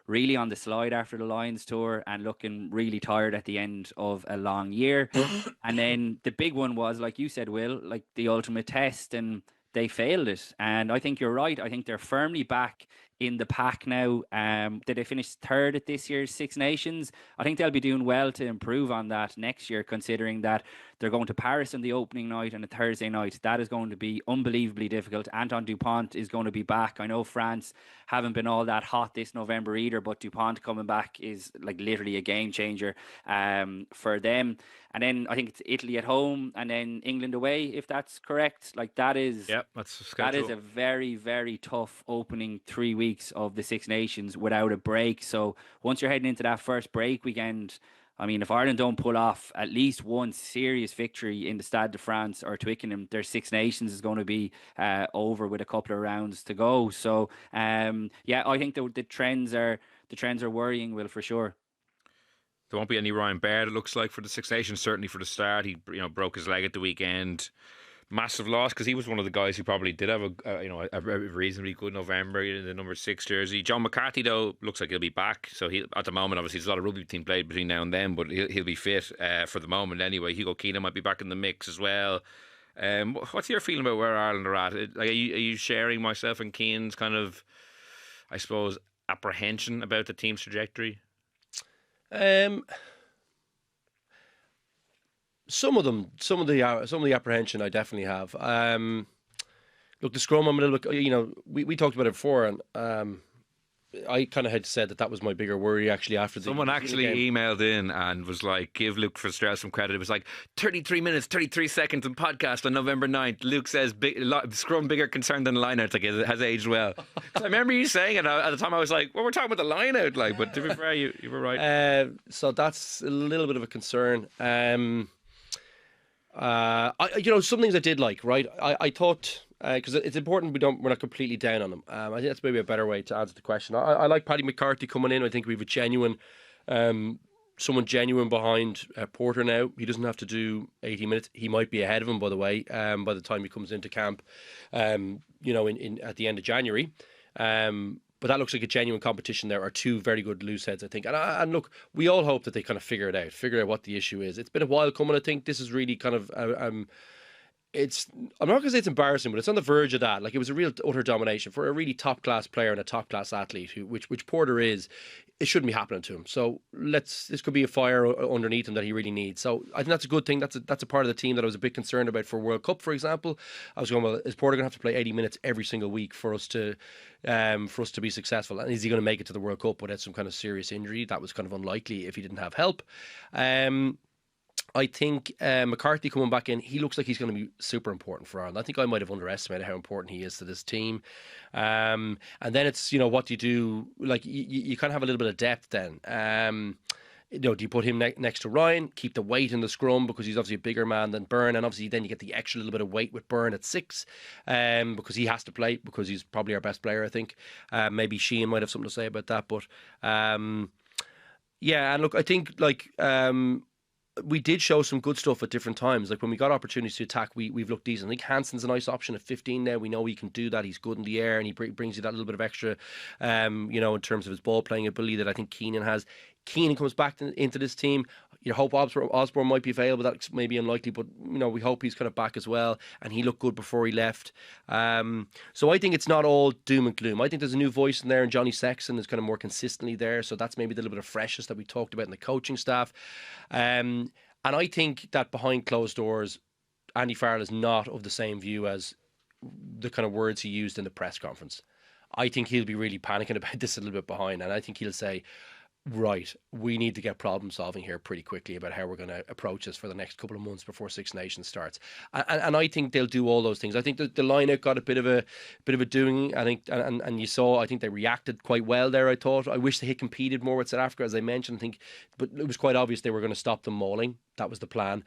really on the slide after the Lions tour and looking really tired at the end of a long year. And then the big one was, like you said, Will, like the ultimate test, and they failed it. And I think you're right. I think they're firmly back in the pack now. Did they finish third at this year's Six Nations? I think they'll be doing well to improve on that next year, considering that they're going to Paris on the opening night and a Thursday night. That is going to be unbelievably difficult. Anton Dupont is going to be back. I know France haven't been all that hot this November either, but Dupont coming back is like literally a game changer for them. And then I think it's Italy at home and then England away, if that's correct. Like that is a very, very tough opening 3 weeks of the Six Nations without a break. So once you're heading into that first break weekend, I mean, if Ireland don't pull off at least one serious victory in the Stade de France or Twickenham, their Six Nations is going to be over with a couple of rounds to go. So, I think the trends are worrying, Will, for sure. There won't be any Ryan Baird, it looks like, for the Six Nations, certainly for the start. He broke his leg at the weekend. Massive loss, because he was one of the guys who probably did have a reasonably good November in the number 6 jersey. John McCarthy, though, looks like he'll be back. So he, at the moment, obviously, there's a lot of rugby team played between now and then, but he'll be fit for the moment anyway. Hugo Keenan might be back in the mix as well. What's your feeling about where Ireland are at? Like, are you sharing myself and Keane's kind of, I suppose, apprehension about the team's trajectory? Some of the apprehension I definitely have. Look, the scrum, I'm a little bit, we talked about it before, and I kind of had said that was my bigger worry actually after the Someone actually emailed in and was like, give Luke Frustrell some credit. It was like 33 minutes, 33 seconds in podcast on November 9th. Luke says scrum bigger concern than line out. Like, it has aged well. I remember you saying it at the time. I was like, well, we're talking about the line out, like, but to be fair, you were right. So that's a little bit of a concern. Some things I did like, right? I thought, because it's important we're not completely down on them. I think that's maybe a better way to answer the question. I like Paddy McCarthy coming in. I think we have a genuine, someone genuine behind Porter now. He doesn't have to do 80 minutes. He might be ahead of him, by the way, by the time he comes into camp, at the end of January. But that looks like a genuine competition. There are 2 very good loose heads, I think. And look, we all hope that they kind of figure out what the issue is. It's been a while coming. I think this is really kind of, I'm not going to say it's embarrassing, but it's on the verge of that. Like, it was a real utter domination for a really top class player and a top class athlete, which Porter is. It shouldn't be happening to him. So this could be a fire underneath him that he really needs. So I think that's a good thing. That's a part of the team that I was a bit concerned about for World Cup, for example. I was going, well, is Porter going to have to play 80 minutes every single week for us to be successful? And is he going to make it to the World Cup without some kind of serious injury? That was kind of unlikely if he didn't have help. I think McCarthy coming back in, he looks like he's going to be super important for Ireland. I think I might have underestimated how important he is to this team. And then it's, what do you do? Like, you kind of have a little bit of depth then. Do you put him next to Ryan, keep the weight in the scrum because he's obviously a bigger man than Byrne, and obviously then you get the extra little bit of weight with Byrne at 6, because he has to play, because he's probably our best player, I think. Maybe Cian might have something to say about that, but yeah, and look, I think we did show some good stuff at different times. Like when we got opportunities to attack, we've looked decent. I think Hansen's a nice option at 15 now. We know he can do that. He's good in the air, and he brings you that little bit of extra, in terms of his ball playing ability that I think Keenan has. Keenan comes back into this team. You hope Osborne might be available. That's maybe unlikely, but we hope he's kind of back as well. And he looked good before he left. So I think it's not all doom and gloom. I think there's a new voice in there, and Johnny Sexton is kind of more consistently there. So that's maybe a little bit of freshness that we talked about in the coaching staff. And I think that behind closed doors, Andy Farrell is not of the same view as the kind of words he used in the press conference. I think he'll be really panicking about this a little bit behind, and I think he'll say, right, we need to get problem solving here pretty quickly about how we're going to approach this for the next couple of months before Six Nations starts. And I think they'll do all those things. I think the line-out got a bit of a doing. I think, and you saw, I think they reacted quite well there. I thought. I wish they had competed more with South Africa, as I mentioned. I think, but it was quite obvious they were going to stop them mauling. That was the plan,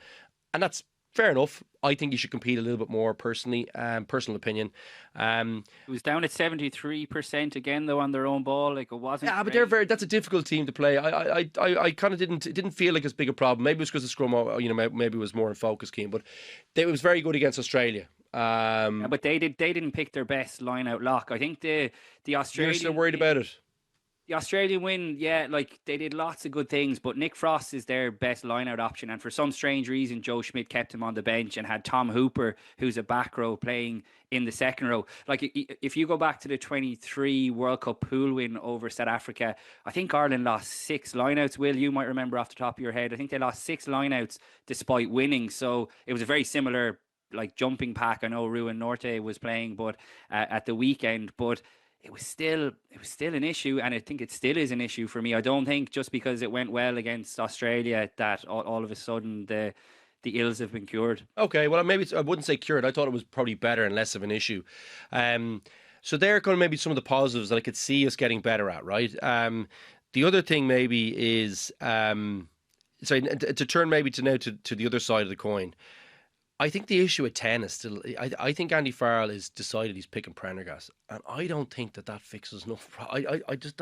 and that's fair enough. I think you should compete a little bit more personally, personal opinion. It was down at 73% again, though, on their own ball. Like, it wasn't. Yeah, but that's a difficult team to play. I kind of it didn't feel like as big a problem. Maybe it was because the scrum, maybe it was more in focus, Keen, but it was very good against Australia. Yeah, but they didn't pick their best line out lock. I think the Australian. You're still worried about it. The Australian win, yeah, like they did lots of good things, but Nick Frost is their best line-out option, and for some strange reason, Joe Schmidt kept him on the bench and had Tom Hooper, who's a back row, playing in the second row. Like, if you go back to the 23 World Cup pool win over South Africa, I think Ireland lost 6 lineouts. Will, you might remember off the top of your head. I think they lost 6 lineouts despite winning, so it was a very similar like jumping pack. I know Ruan Norte was playing, but at the weekend, but it was still an issue, and I think it still is an issue for me. I don't think just because it went well against Australia that all of a sudden the ills have been cured. Okay, well, maybe I wouldn't say cured. I thought it was probably better and less of an issue. So there are kind of maybe some of the positives that I could see us getting better at, right? The other thing maybe is, to turn maybe to the other side of the coin. I think the issue at 10 is still. I think Andy Farrell has decided he's picking Prendergast, and I don't think that fixes enough. I just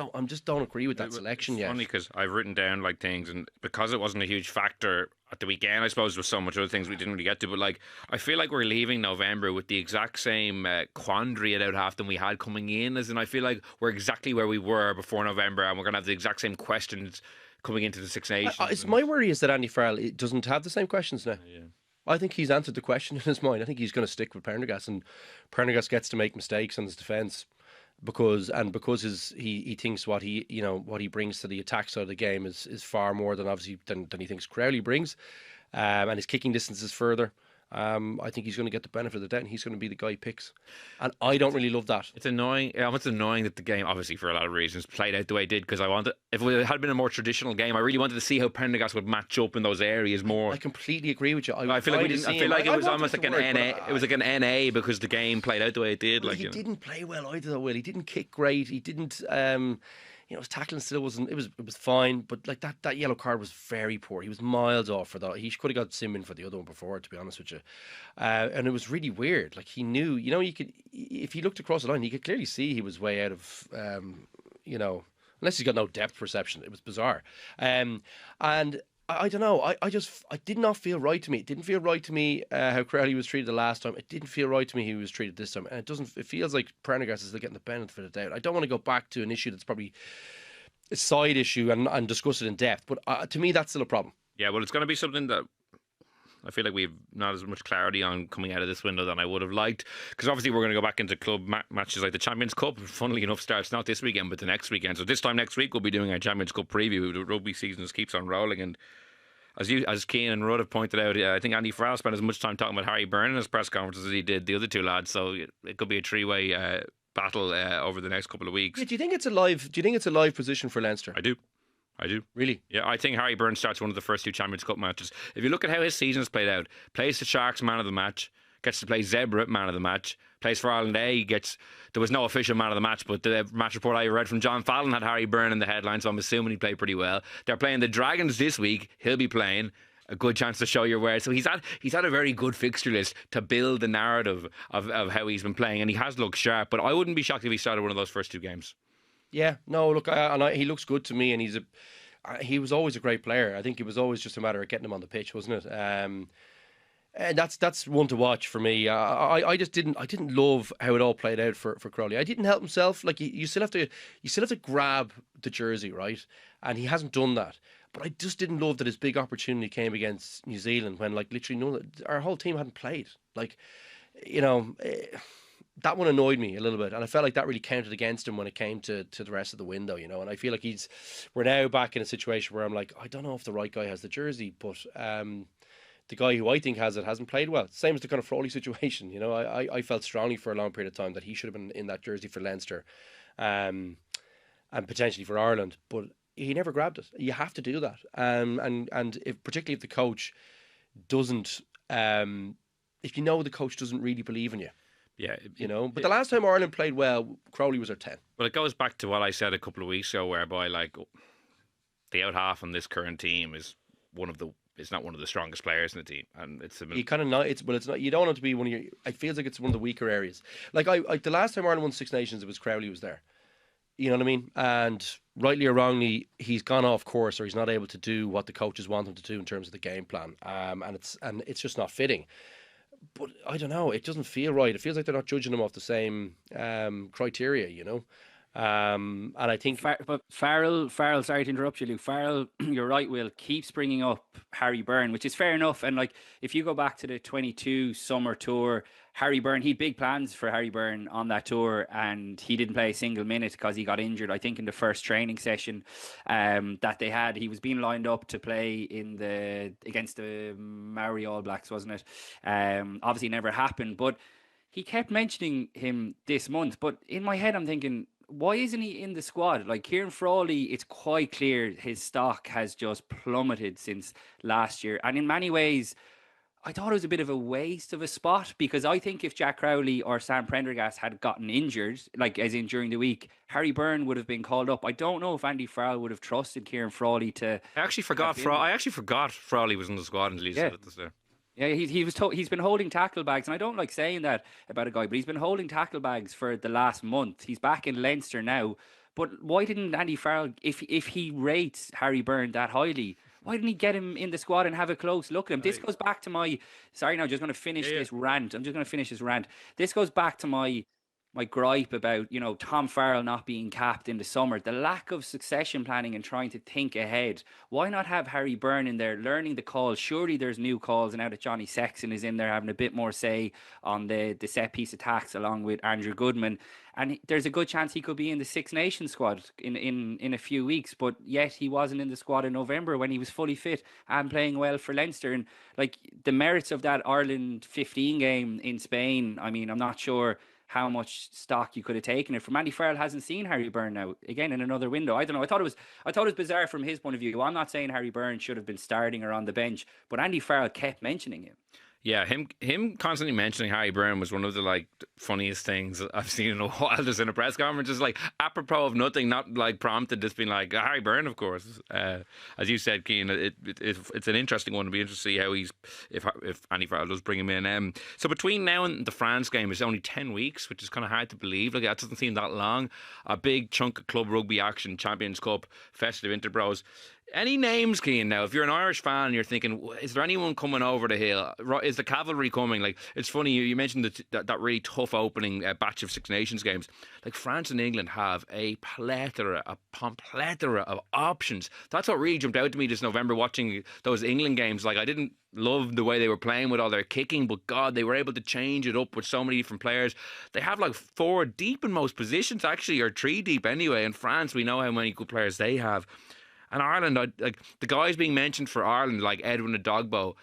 don't agree with that selection yet. It's funny because I've written down like things, and because it wasn't a huge factor at the weekend, I suppose there was so much other things we didn't really get to. But like, I feel like we're leaving November with the exact same quandary at out half than we had coming in, as in I feel like we're exactly where we were before November, and we're going to have the exact same questions coming into the Six Nations. My worry is that Andy Farrell doesn't have the same questions now. Yeah. I think he's answered the question in his mind. I think he's going to stick with Prendergast, and Prendergast gets to make mistakes on his defence because he thinks what he brings to the attack side of the game is far more than he thinks Crowley brings, and his kicking distance is further. I think he's going to get the benefit of the doubt, and he's going to be the guy he picks. And I don't really love that. It's annoying. It's annoying that the game, obviously for a lot of reasons, played out the way it did, because if it had been a more traditional game, I really wanted to see how Prendergast would match up in those areas more. I completely agree with you. I feel like it was almost like an NA. It was like an NA because the game played out the way it did. He didn't play well either, though. Will, he didn't kick great. He didn't. His tackling still wasn't. It was fine, but like that yellow card was very poor. He was miles off for that. He could have got Sim in for the other one before, to be honest with you. And it was really weird. Like, he knew, you could, if he looked across the line, he could clearly see he was way out of, unless he's got no depth perception. It was bizarre. And I don't know. I did not feel right to me. It didn't feel right to me how Crowley was treated the last time. It didn't feel right to me how he was treated this time. And it feels like Prendergast is still getting the benefit of the doubt. I don't want to go back to an issue that's probably a side issue and discuss it in depth. But to me, that's still a problem. Yeah, well, it's going to be something that I feel like we've not as much clarity on coming out of this window than I would have liked, because obviously we're going to go back into club matches like the Champions Cup. Funnily enough, starts not this weekend but the next weekend. So this time next week we'll be doing our Champions Cup preview. The rugby season just keeps on rolling, and as Cian and Rudd have pointed out, I think Andy Farrell spent as much time talking about Harry Byrne in his press conferences as he did the other two lads. So it could be a three-way battle over the next couple of weeks. Yeah, do you think it's a live position for Leinster? I do. Really? Yeah, I think Harry Byrne starts one of the first two Champions Cup matches. If you look at how his season's played out, plays the Sharks man of the match, gets to play Zebra, man of the match. Plays for Ireland A, there was no official man of the match, but the match report I read from John Fallon had Harry Byrne in the headline, so I'm assuming he played pretty well. They're playing the Dragons this week. He'll be playing. A good chance to show your wares. So he's had a very good fixture list to build the narrative of how he's been playing, and he has looked sharp. But I wouldn't be shocked if he started one of those first 2 games. Yeah, no, look, he looks good to me, and he was always a great player. I think it was always just a matter of getting him on the pitch, wasn't it? And that's one to watch for me. I didn't love how it all played out for Crowley. I didn't help himself. Like you still have to grab the jersey, right? And he hasn't done that. But I just didn't love that his big opportunity came against New Zealand when, like, literally our whole team hadn't played. Like, that one annoyed me a little bit, and I felt like that really counted against him when it came to the rest of the window, And I feel like we're now back in a situation where I'm like, I don't know if the right guy has the jersey, but the guy who I think has it hasn't played well. Same as the kind of Frawley situation, I felt strongly for a long period of time that he should have been in that jersey for Leinster, and potentially for Ireland, but he never grabbed it. You have to do that, and particularly if the coach doesn't, if the coach doesn't really believe in you. Yeah, But the last time Ireland played well, Crowley was our 10. Well, it goes back to what I said a couple of weeks ago, whereby like the out half on this current team is it's not one of the strongest players in the team, and it's not. You don't want it to be one of your. It feels like it's one of the weaker areas. Like the last time Ireland won Six Nations, it was Crowley was there. You know what I mean? And rightly or wrongly, he's gone off course, or he's not able to do what the coaches want him to do in terms of the game plan. And it's just not fitting. But I don't know. It doesn't feel right. It feels like they're not judging him off the same criteria. And I think but Farrell, sorry to interrupt you, Luke. Farrell, you're right, Will, keeps bringing up Harry Byrne, which is fair enough. And like, if you go back to the 22 summer tour, Harry Byrne, he had big plans for Harry Byrne on that tour, and he didn't play a single minute because he got injured, I think, in the first training session that they had. He was being lined up to play against the Maori All Blacks, wasn't it? Obviously never happened, but he kept mentioning him this month. But in my head, I'm thinking, why isn't he in the squad? Like, Cian Frawley, it's quite clear his stock has just plummeted since last year. And in many ways, I thought it was a bit of a waste of a spot, because I think if Jack Crowley or Sam Prendergast had gotten injured, like as in during the week, Harry Byrne would have been called up. I don't know if Andy Farrell would have trusted Cian Frawley to. I actually forgot Frawley was in the squad until he said it there. Yeah, he's been holding tackle bags, and I don't like saying that about a guy, but he's been holding tackle bags for the last month. He's back in Leinster now, but why didn't Andy Farrell, if he rates Harry Byrne that highly, why didn't he get him in the squad and have a close look at him? This goes back to my... Sorry, now, just going to finish this rant. I'm just going to finish this rant. This goes back to my gripe about, Tom Farrell not being capped in the summer. The lack of succession planning and trying to think ahead. Why not have Harry Byrne in there learning the calls? Surely there's new calls, and now that Johnny Sexton is in there having a bit more say on the set-piece attacks along with Andrew Goodman. And there's a good chance he could be in the Six Nations squad in a few weeks, but yet he wasn't in the squad in November when he was fully fit and playing well for Leinster. And like, the merits of that Ireland 15 game in Spain, I mean, I'm not sure how much stock you could have taken it from. Andy Farrell hasn't seen Harry Byrne now again in another window. I don't know. I thought it was bizarre from his point of view. I'm not saying Harry Byrne should have been starting or on the bench, but Andy Farrell kept mentioning him. Yeah, him constantly mentioning Harry Byrne was one of the funniest things I've seen in a while. Just in a press conference, just apropos of nothing, not prompted, just being like Harry Byrne, of course. As you said, Cian, it's an interesting one to be interested to see how if Andy Farrell does bring him in. So between now and the France game, it's only 10 weeks, which is kind of hard to believe. That doesn't seem that long. A big chunk of club rugby action, Champions Cup, Festive Interbros. Any names, Cian, now? If you're an Irish fan and you're thinking, is there anyone coming over the hill? Is the cavalry coming? It's funny, you mentioned that really tough opening batch of Six Nations games. France and England have a plethora of options. That's what really jumped out to me this November watching those England games. I didn't love the way they were playing with all their kicking, but God, they were able to change it up with so many different players. They have 4 deep in most positions, actually, or 3 deep anyway. In France, we know how many good players they have. And Ireland, the guys being mentioned for Ireland, like Edwin Adogbo,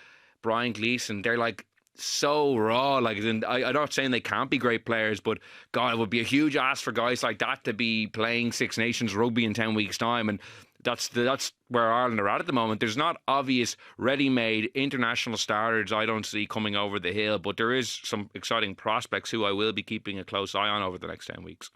Brian Gleeson, they're so raw. I'm not saying they can't be great players, but God, it would be a huge ask for guys like that to be playing Six Nations rugby in 10 weeks' time. And that's where Ireland are at the moment. There's not obvious, ready-made international starters I don't see coming over the hill, but there is some exciting prospects who I will be keeping a close eye on over the next 10 weeks.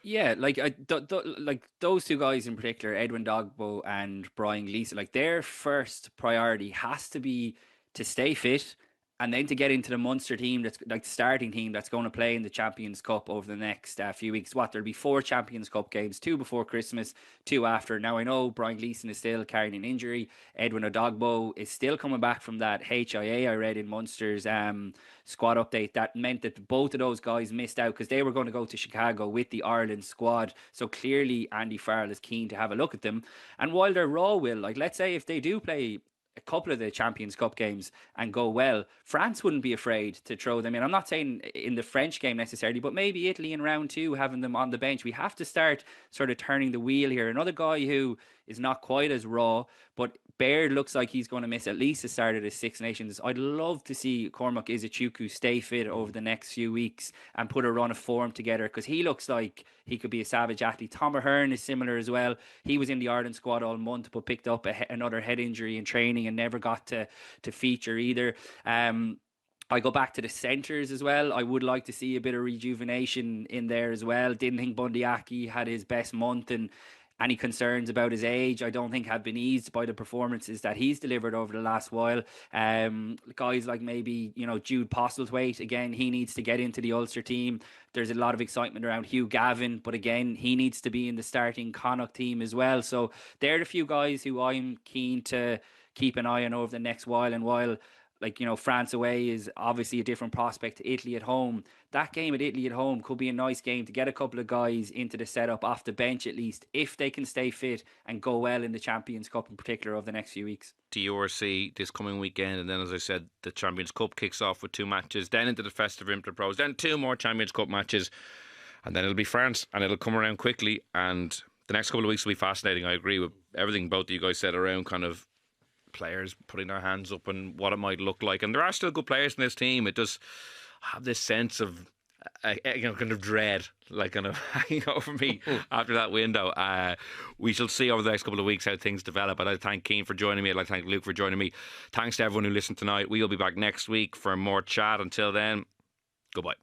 Yeah, like like those two guys in particular, Edwin Dogbo and Brian Gleeson, like their first priority has to be to stay fit and then to get into the Munster team, that's like the starting team that's going to play in the Champions Cup over the next few weeks. There'll be 4 Champions Cup games, 2 before Christmas, 2 after. Now I know Brian Gleeson is still carrying an injury. Edwin Odogbo is still coming back from that HIA I read in Munster's squad update. That meant that both of those guys missed out because they were going to go to Chicago with the Ireland squad. So clearly Andy Farrell is keen to have a look at them. And while they're raw, will, like, let's say if they do play a couple of the Champions Cup games and go well, France wouldn't be afraid to throw them in. I'm not saying in the French game necessarily, but maybe Italy in round 2, having them on the bench. We have to start sort of turning the wheel here. Another guy who is not quite as raw, but Baird looks like he's going to miss at least the start of the Six Nations. I'd love to see Cormac Izuchuku stay fit over the next few weeks and put a run of form together, because he looks like he could be a savage athlete. Tom Ahern is similar as well. He was in the Ireland squad all month, but picked up another head injury in training and never got to feature either. I go back to the centres as well. I would like to see a bit of rejuvenation in there as well. Didn't think Bundyaki had his best month, and any concerns about his age, I don't think have been eased by the performances that he's delivered over the last while. Guys like maybe, Jude Postlethwaite, again, he needs to get into the Ulster team. There's a lot of excitement around Hugh Gavin, but again, he needs to be in the starting Connacht team as well. So they're the few guys who I'm keen to keep an eye on over the next while. And while, France away is obviously a different prospect to Italy at home, that game at Italy at home could be a nice game to get a couple of guys into the setup off the bench, at least, if they can stay fit and go well in the Champions Cup in particular over the next few weeks. DRC this coming weekend, and then, as I said, the Champions Cup kicks off with 2 matches, then into the Festive Interpros, then 2 more Champions Cup matches, and then it'll be France, and it'll come around quickly, and the next couple of weeks will be fascinating. I agree with everything both of you guys said around kind of players putting their hands up and what it might look like, and there are still good players in this team. It does have this sense of kind of dread, like, kind of hanging over me after that window. We shall see over the next couple of weeks how things develop. I'd like to thank Cian for joining me. I'd like to thank Luke for joining me. Thanks to everyone who listened tonight. We'll be back next week for more chat. Until then, goodbye.